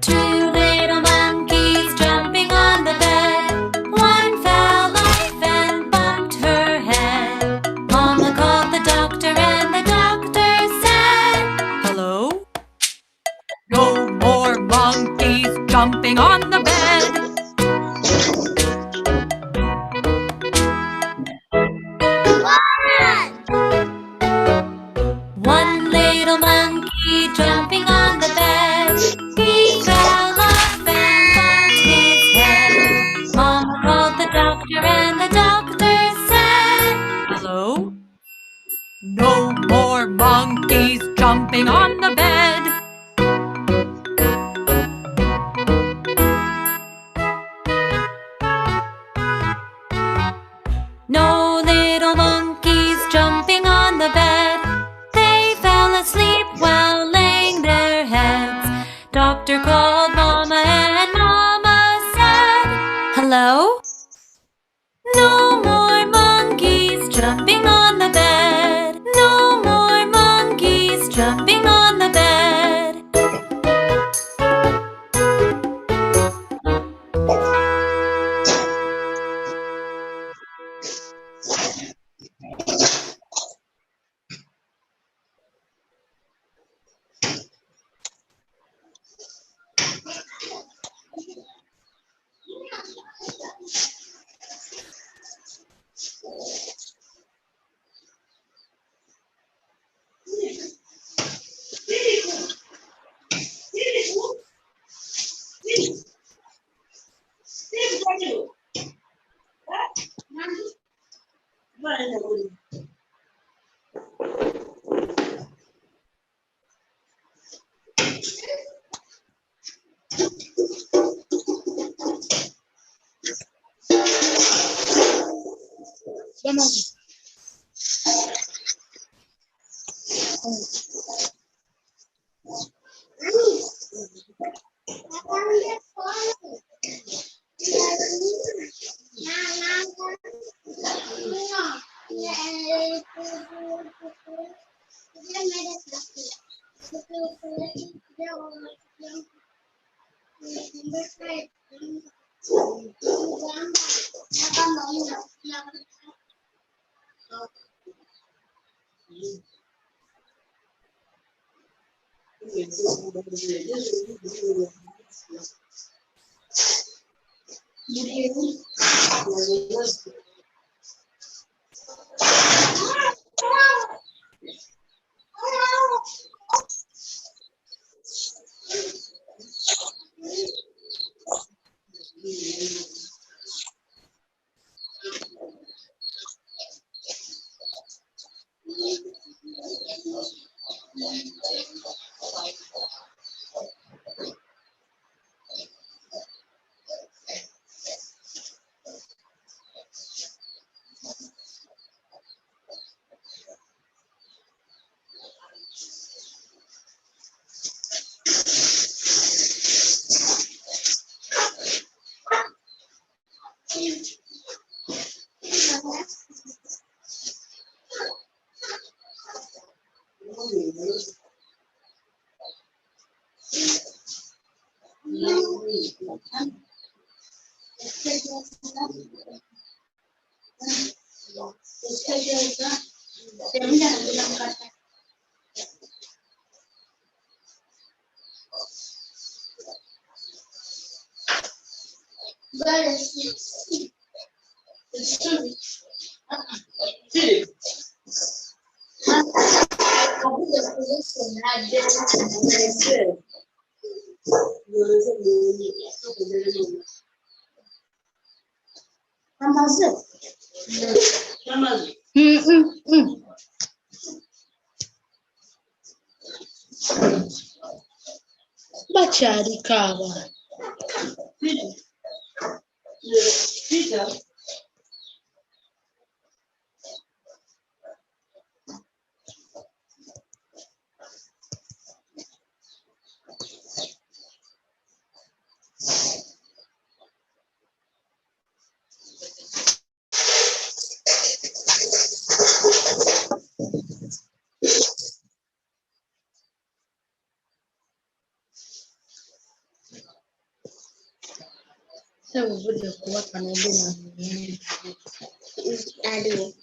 Two little monkeys jumping on the bed. One fell off and bumped her head. Mama called the doctor and the doctor said, "Hello? jumping on the bed. One little monkey jumping on the bed. He fell off and bumped his head. Mama called the doctor and the doctor said, "Hello? No more monkeys jumping on the bed." No little monkeys jumping on the bed. They fell asleep while laying their heads. Doctor called Mama and Mama said, "Hello? No more monkeys jumping on the bed. No more monkeys jumping on the bed." Bacaricava. Saya boleh kuat karena dia Aduh.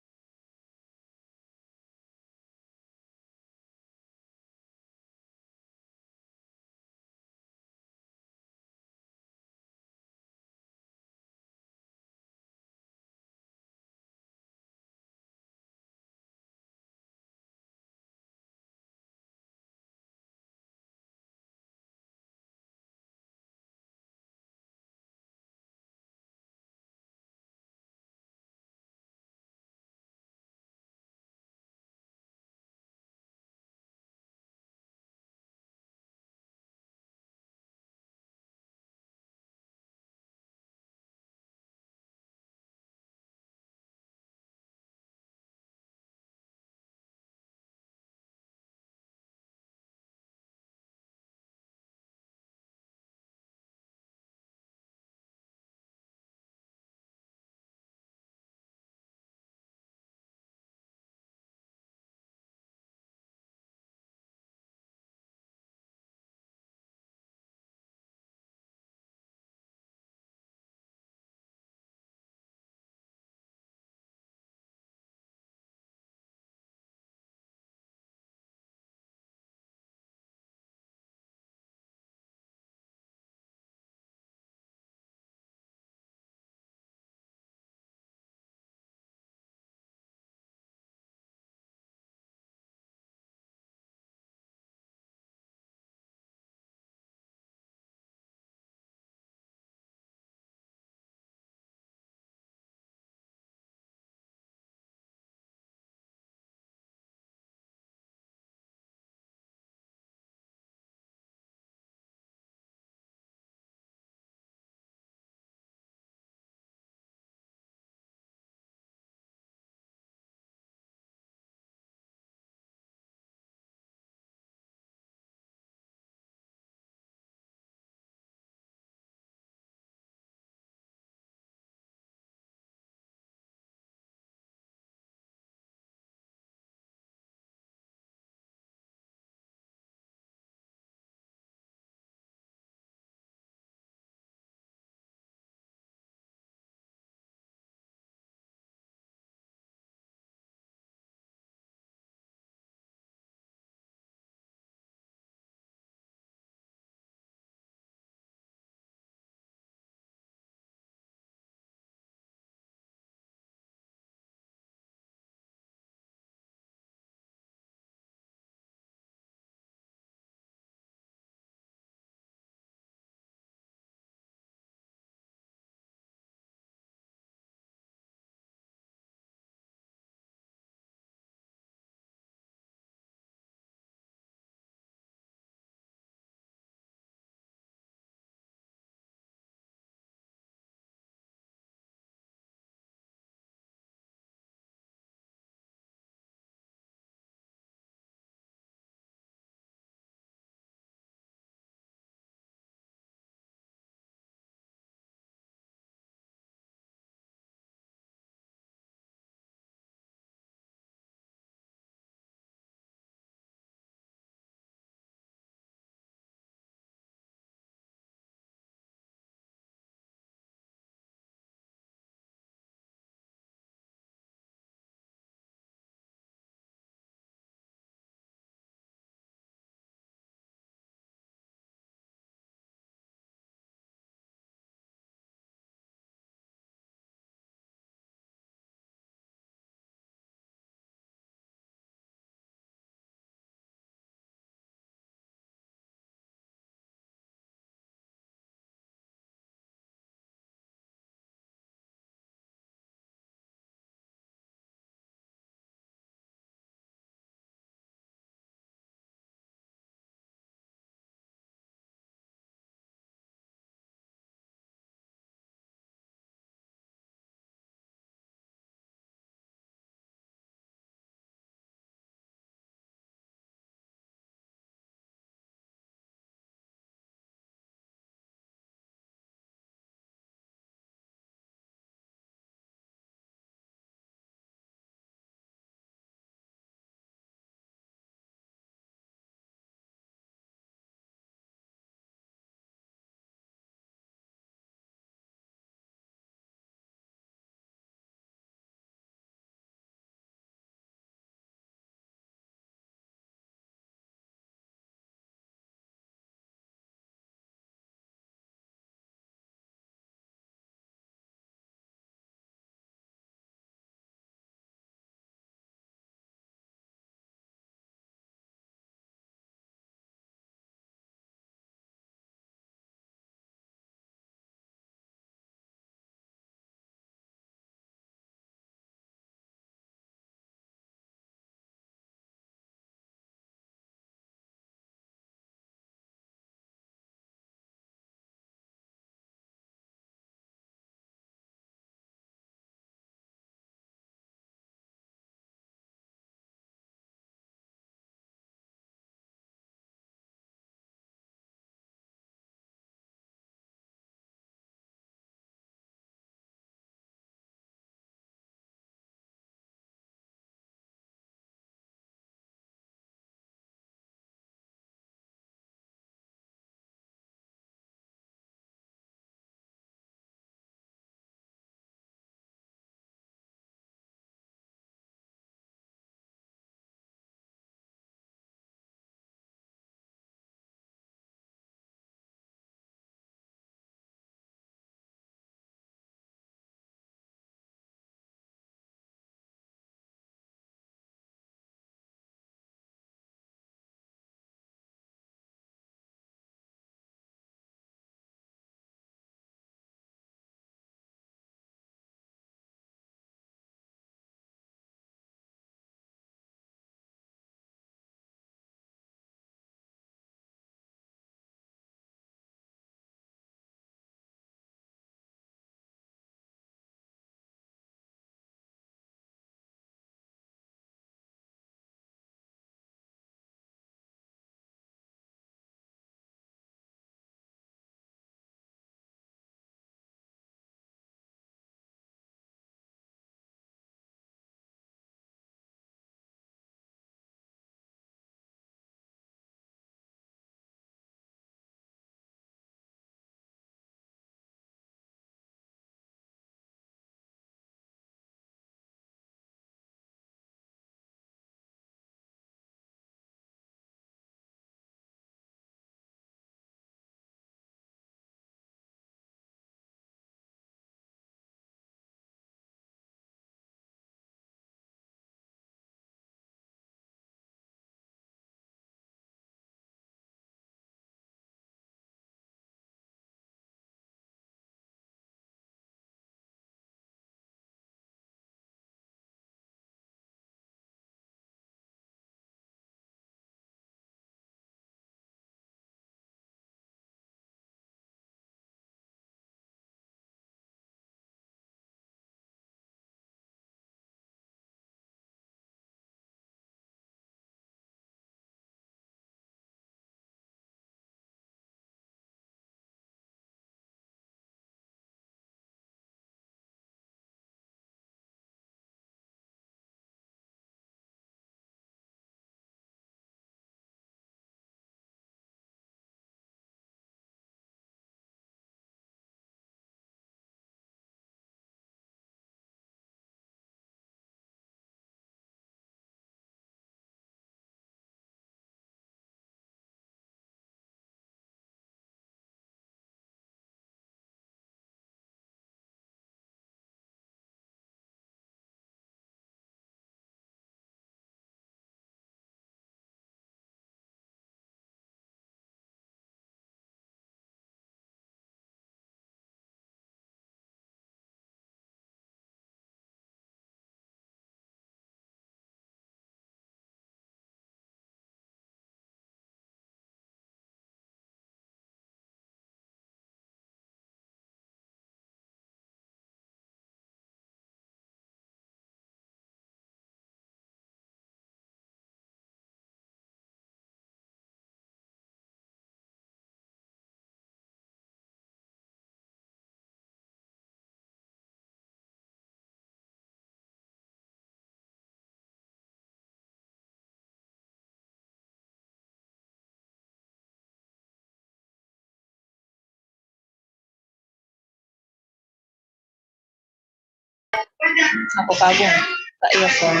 Ako kagong ka-earphone.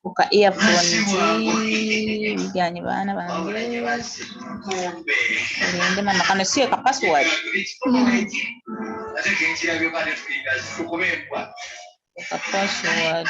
Uka-earphone bigyan bana bange ngende mama kano sio ka password ka password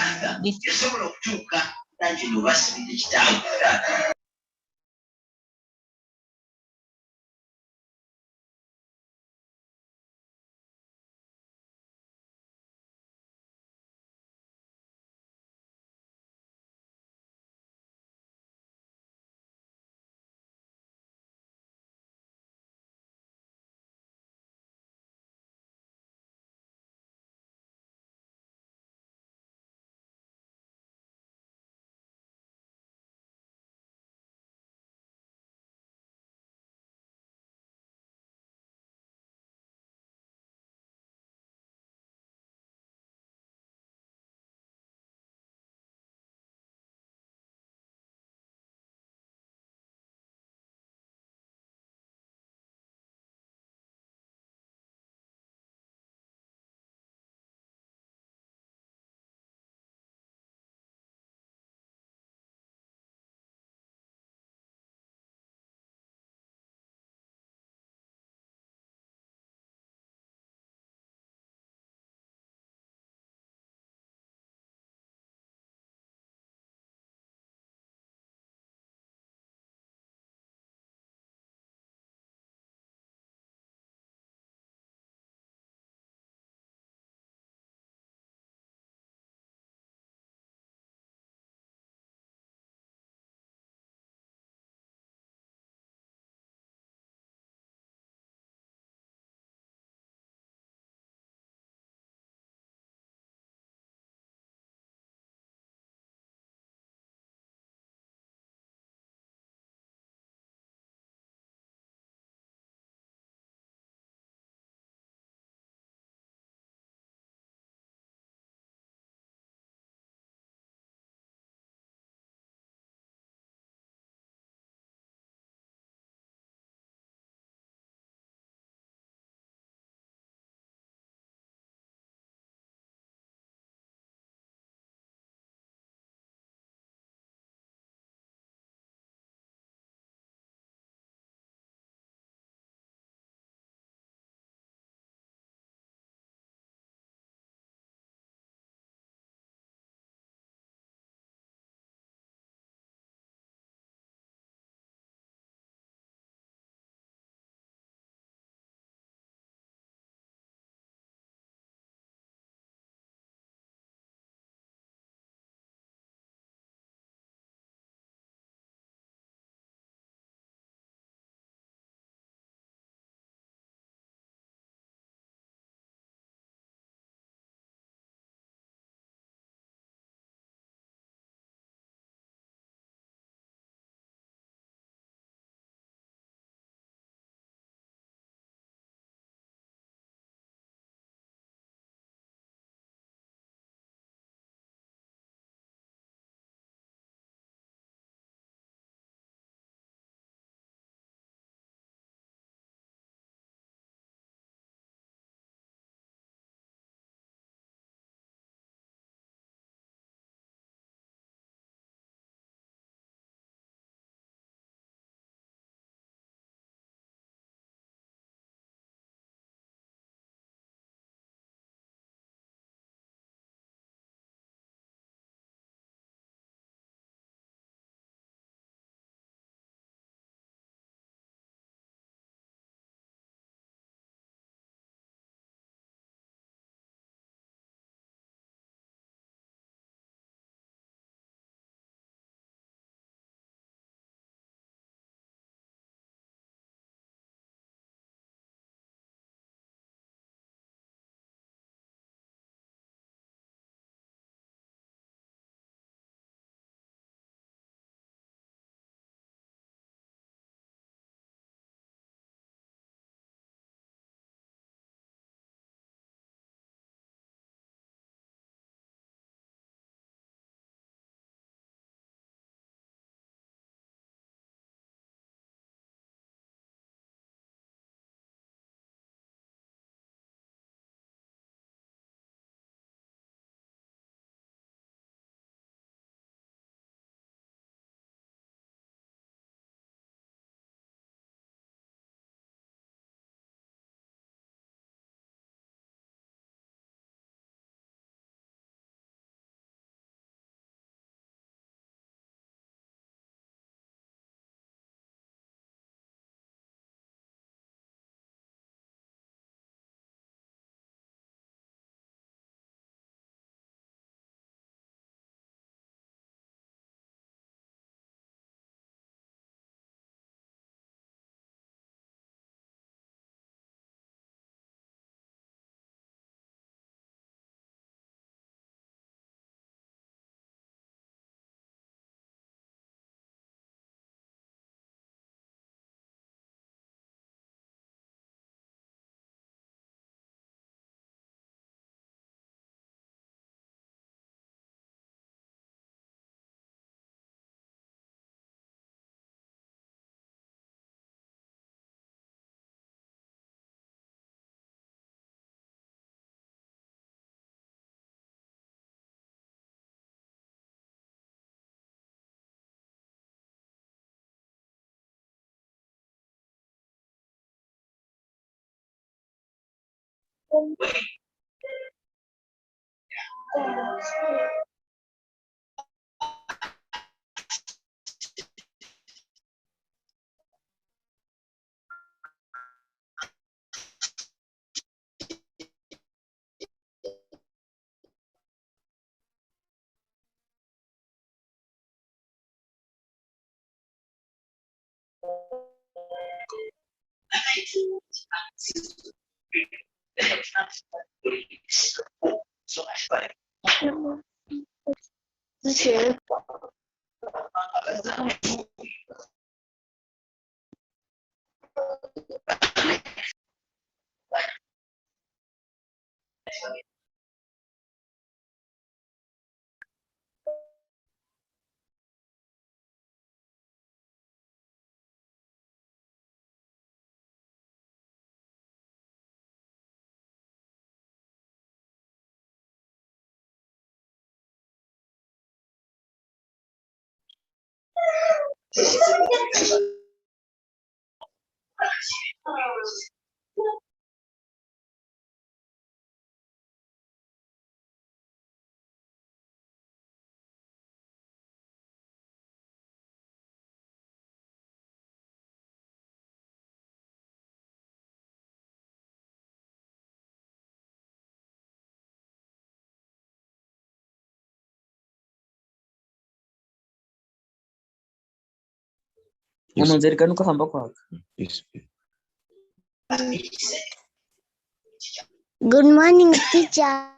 Good morning, teacher.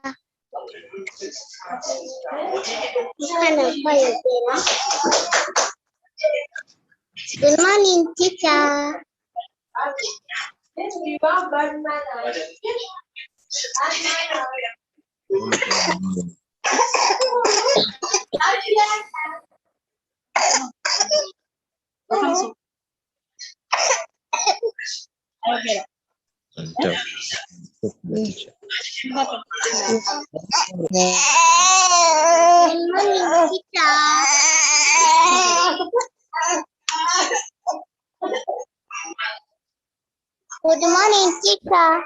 Good morning, teacher. Good morning, teacher. Good morning, teacher.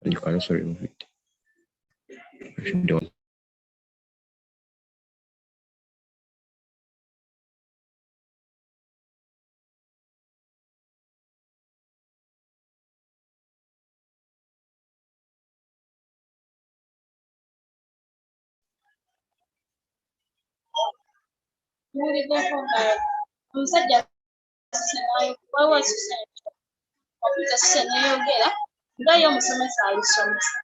You can also remove it if you don't. Omusajja naye waliwo kompyuta sise neyogera nga ye omusomesa alisomesa.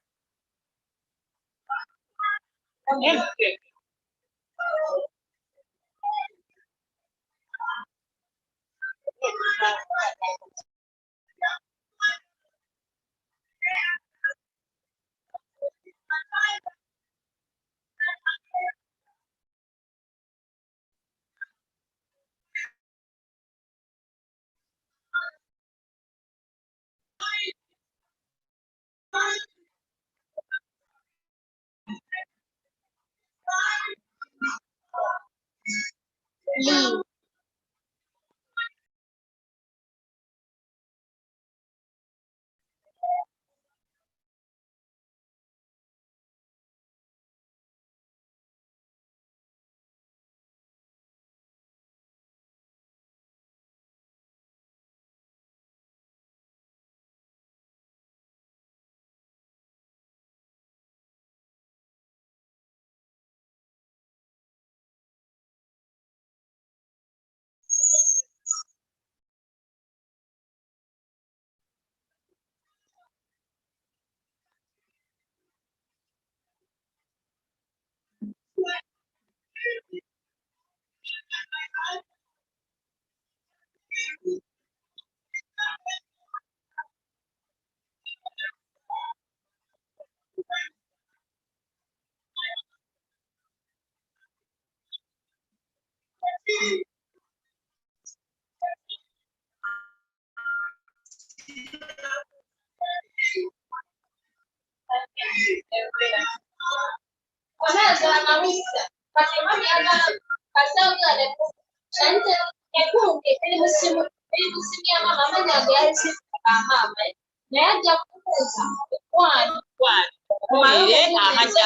Leave.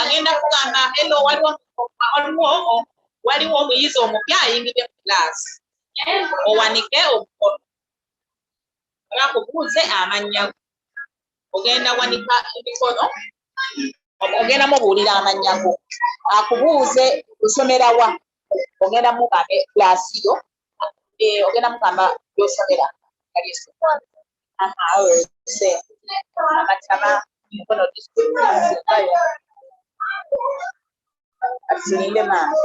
agenda kugamba hello waliwo omuyizi omupya ayingidde mu kilaasi owanike omukono akubuuze amannya ogenda wanika emikono ogenda mubuulira amannya go akubuuze osomera wa ogenda mugamba kilaasi yo ogenda mugamba gyosomera amataba mikono asilinde maama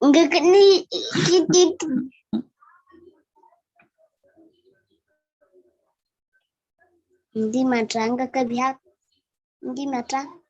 Enggak kena gitu. Hindi matrang ka biyak. Hindi matrang.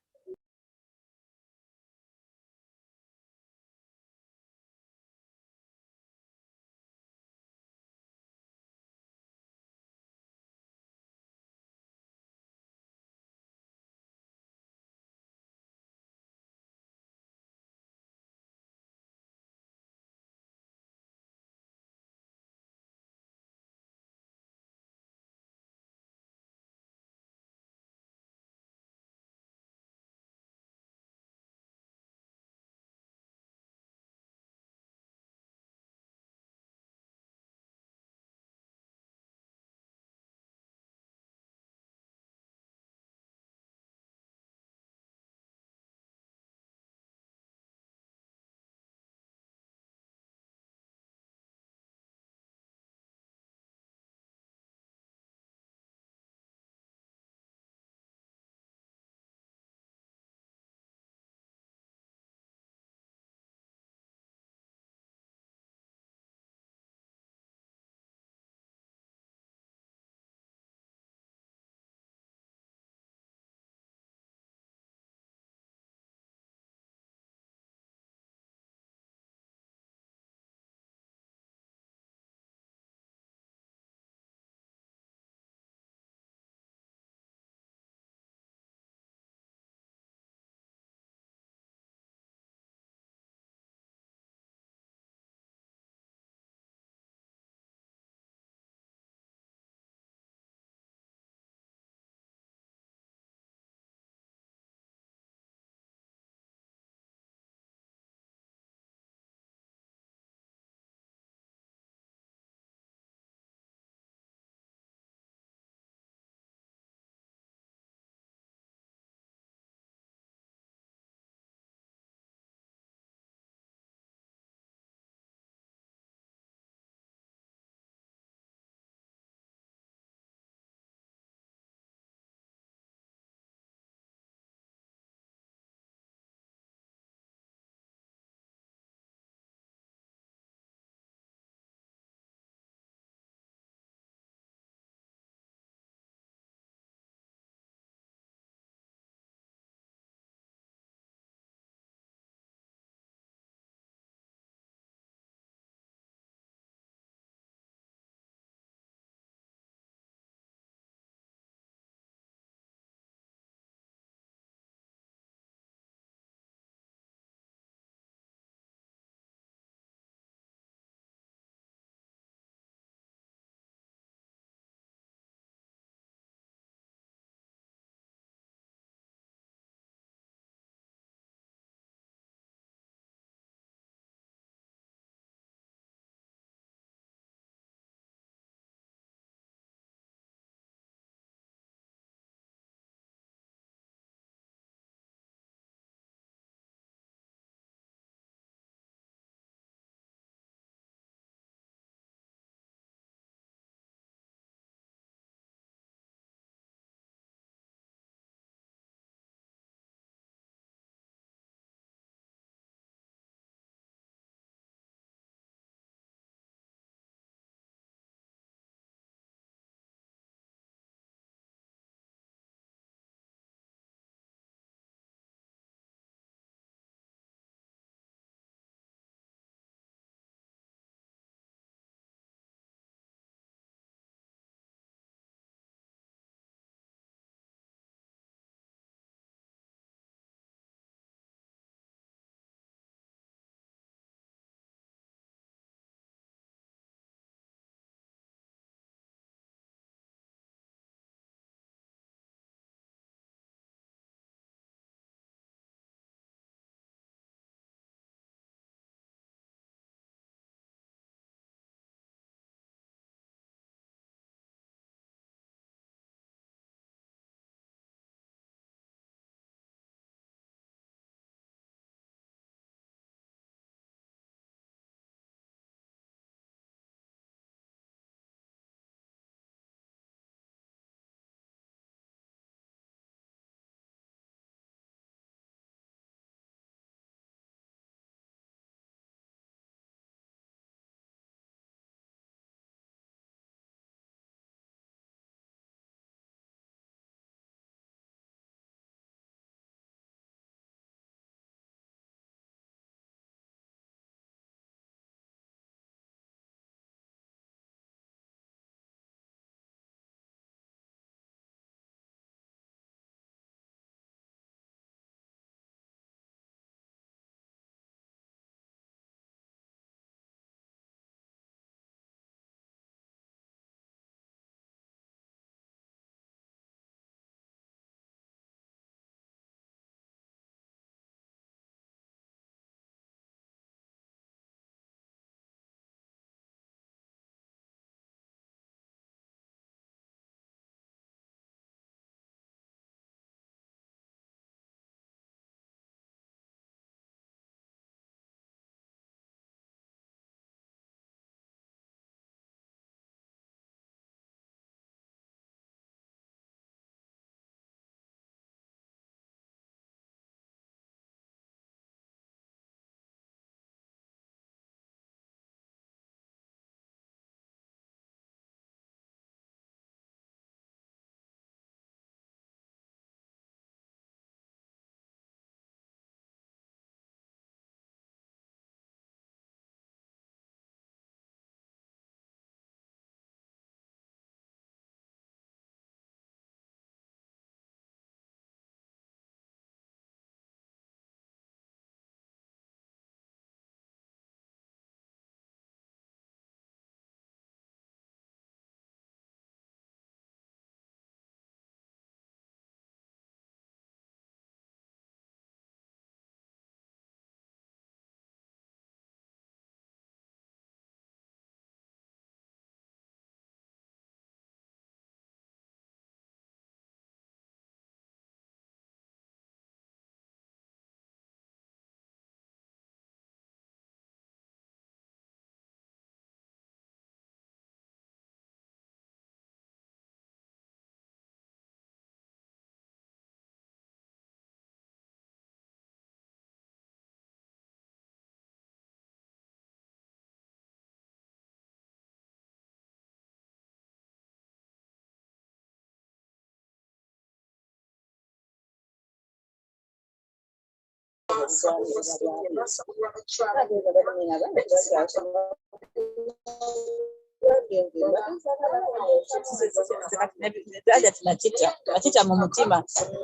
Nachita mu mutima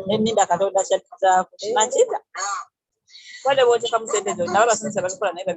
n'enninda Katonda kyatuzzaako nachita wale wote kamusendezo nabo abasomesa babikola naye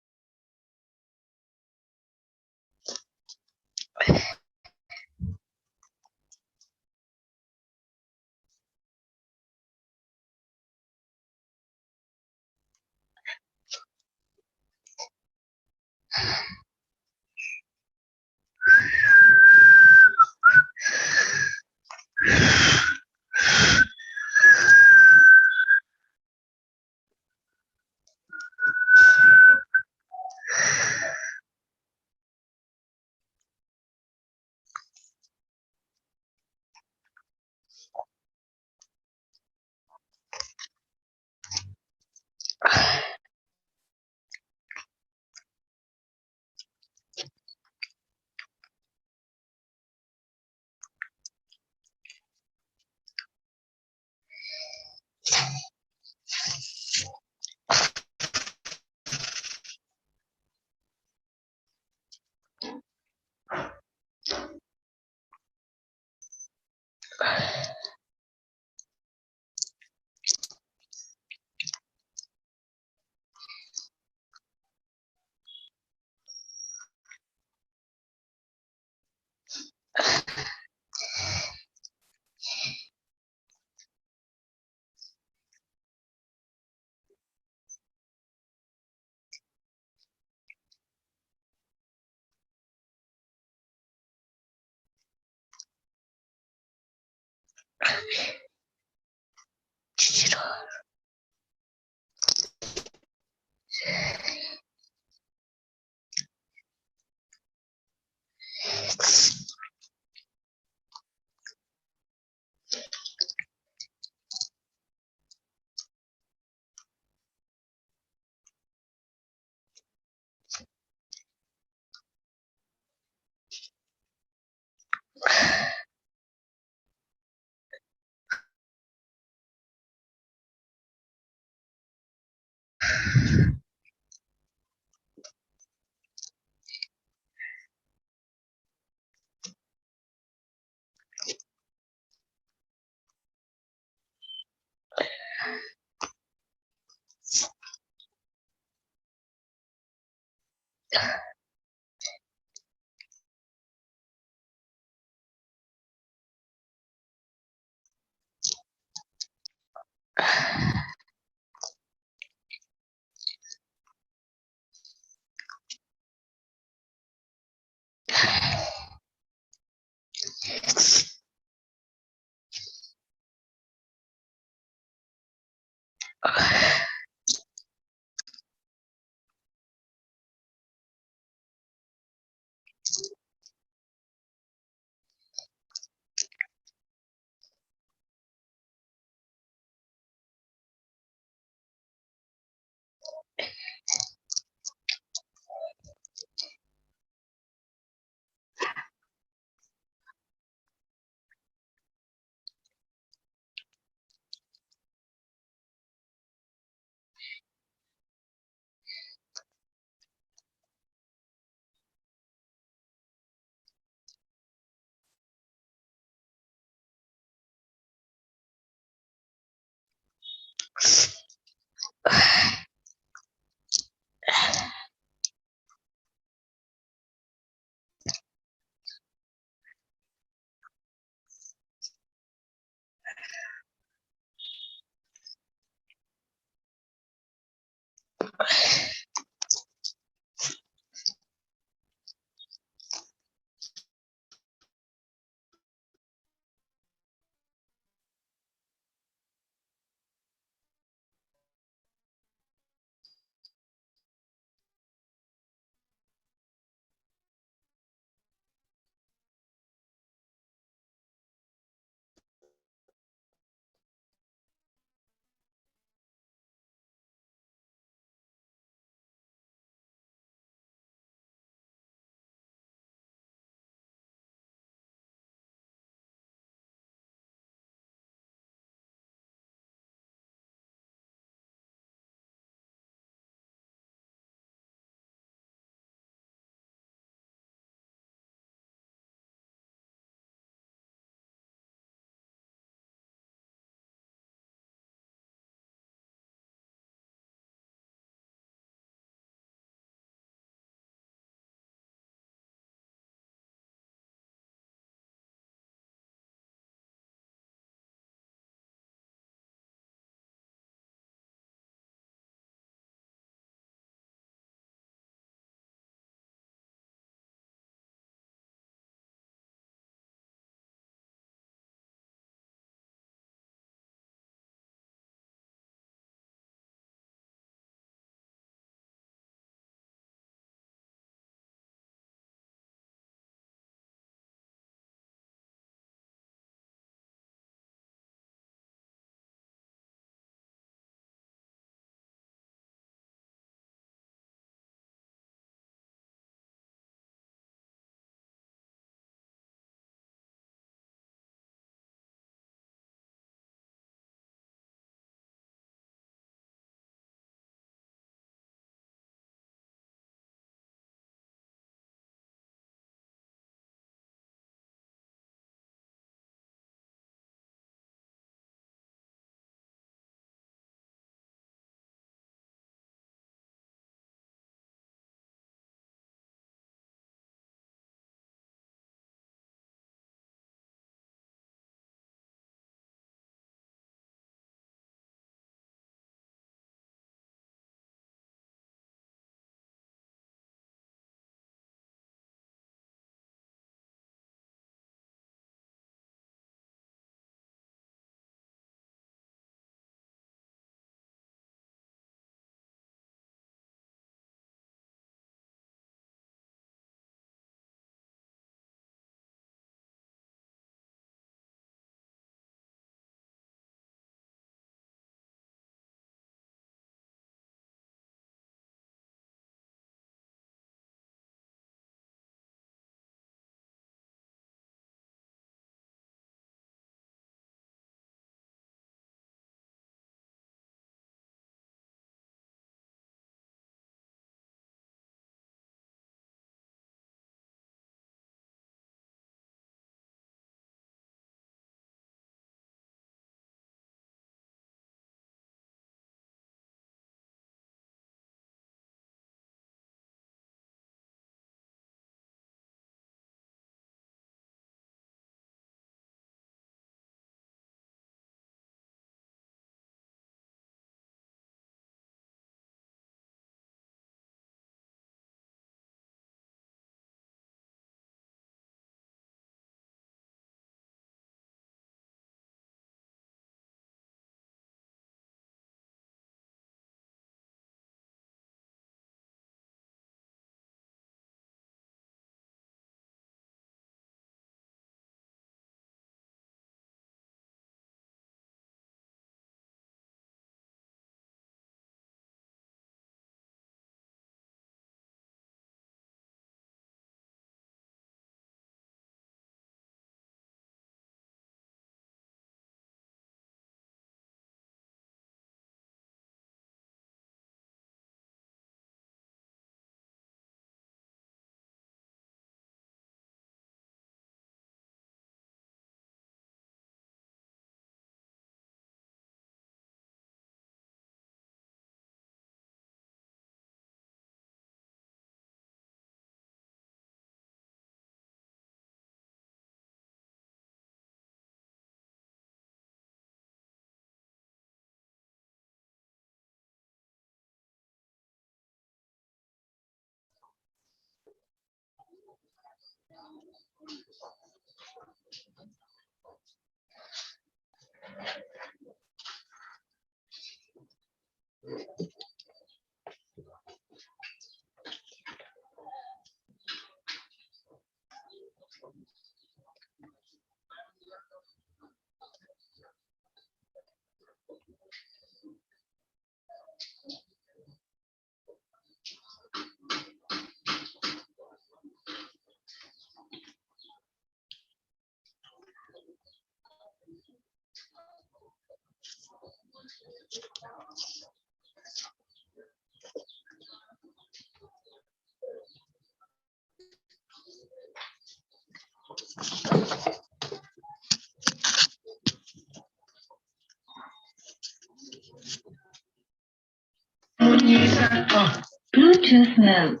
Bluetooth mode.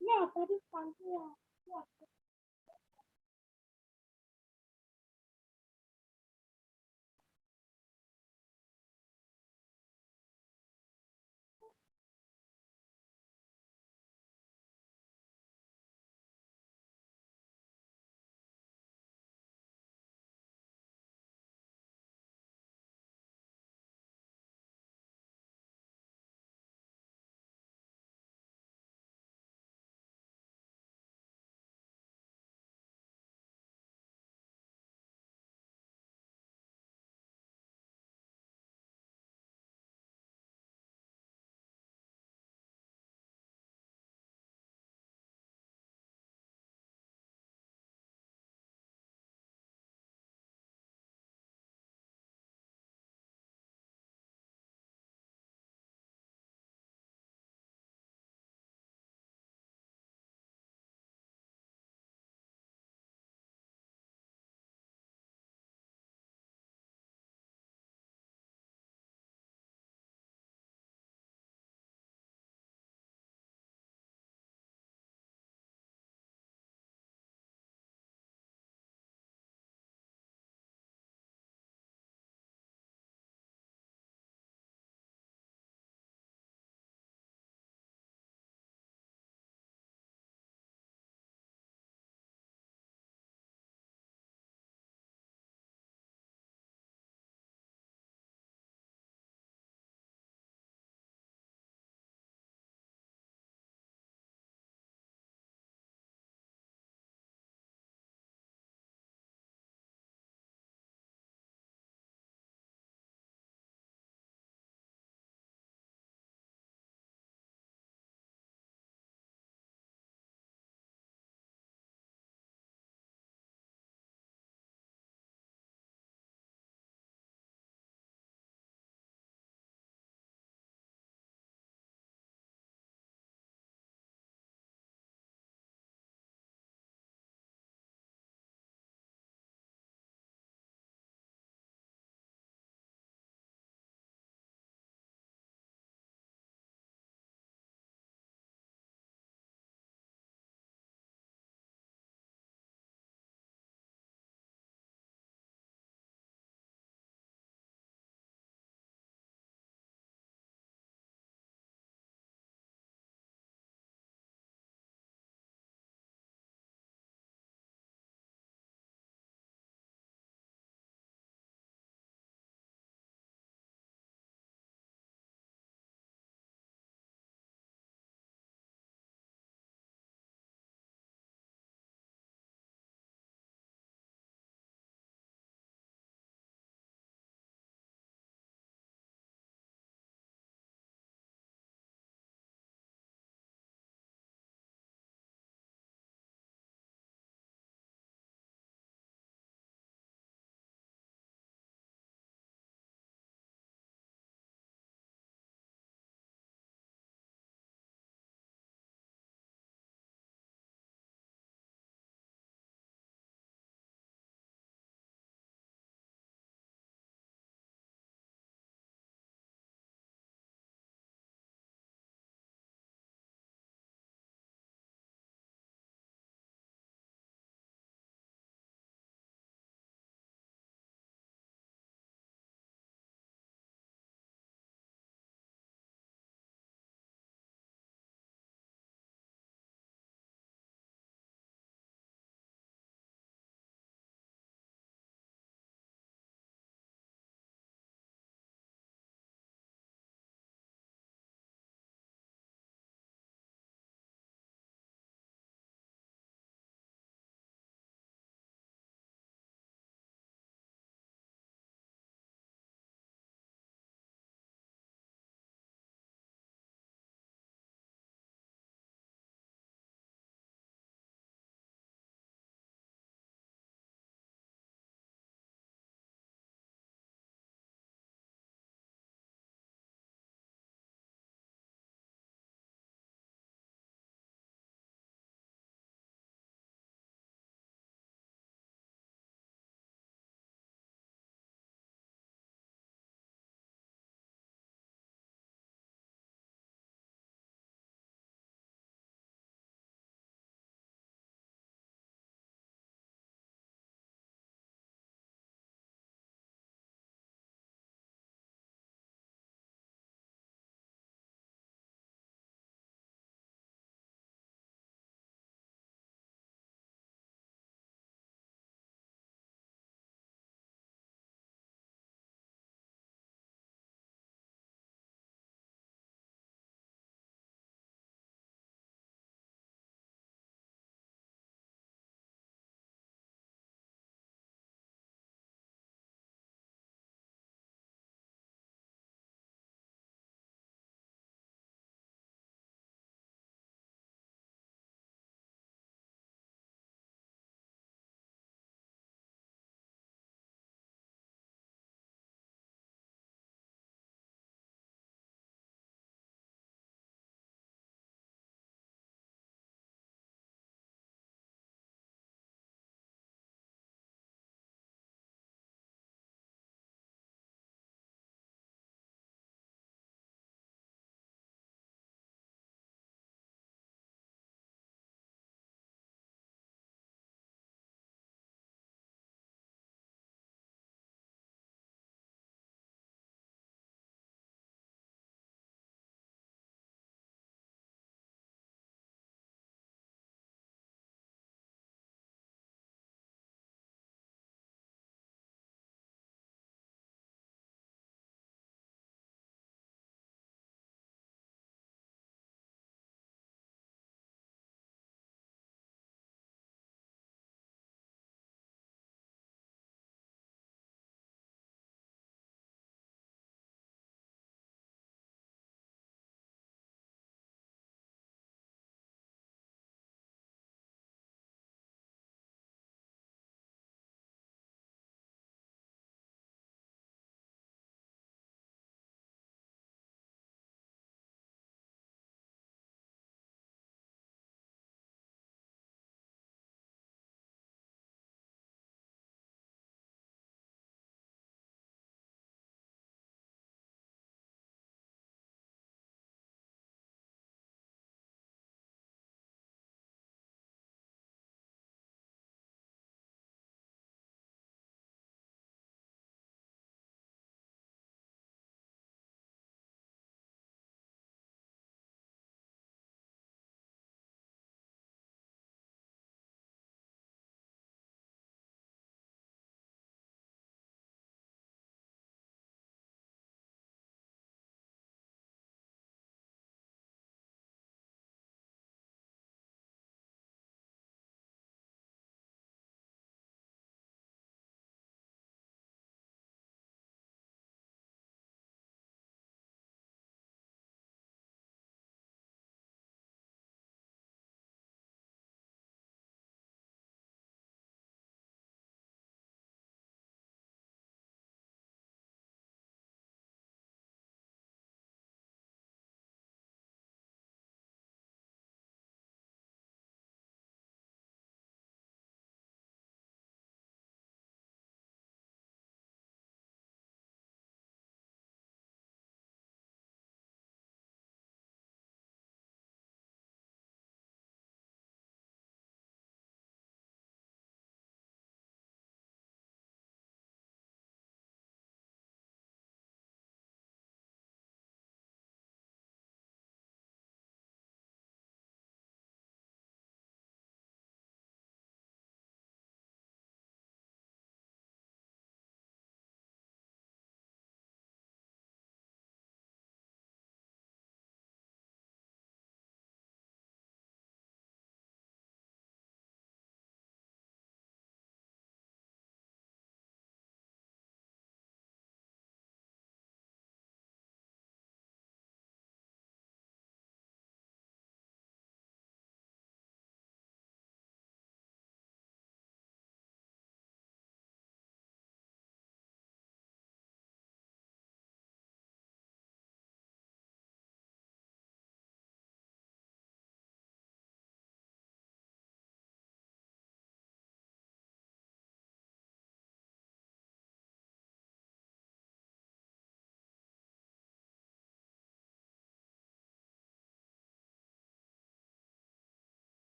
Yeah, that is fun. Yeah.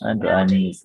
Aduh Anis.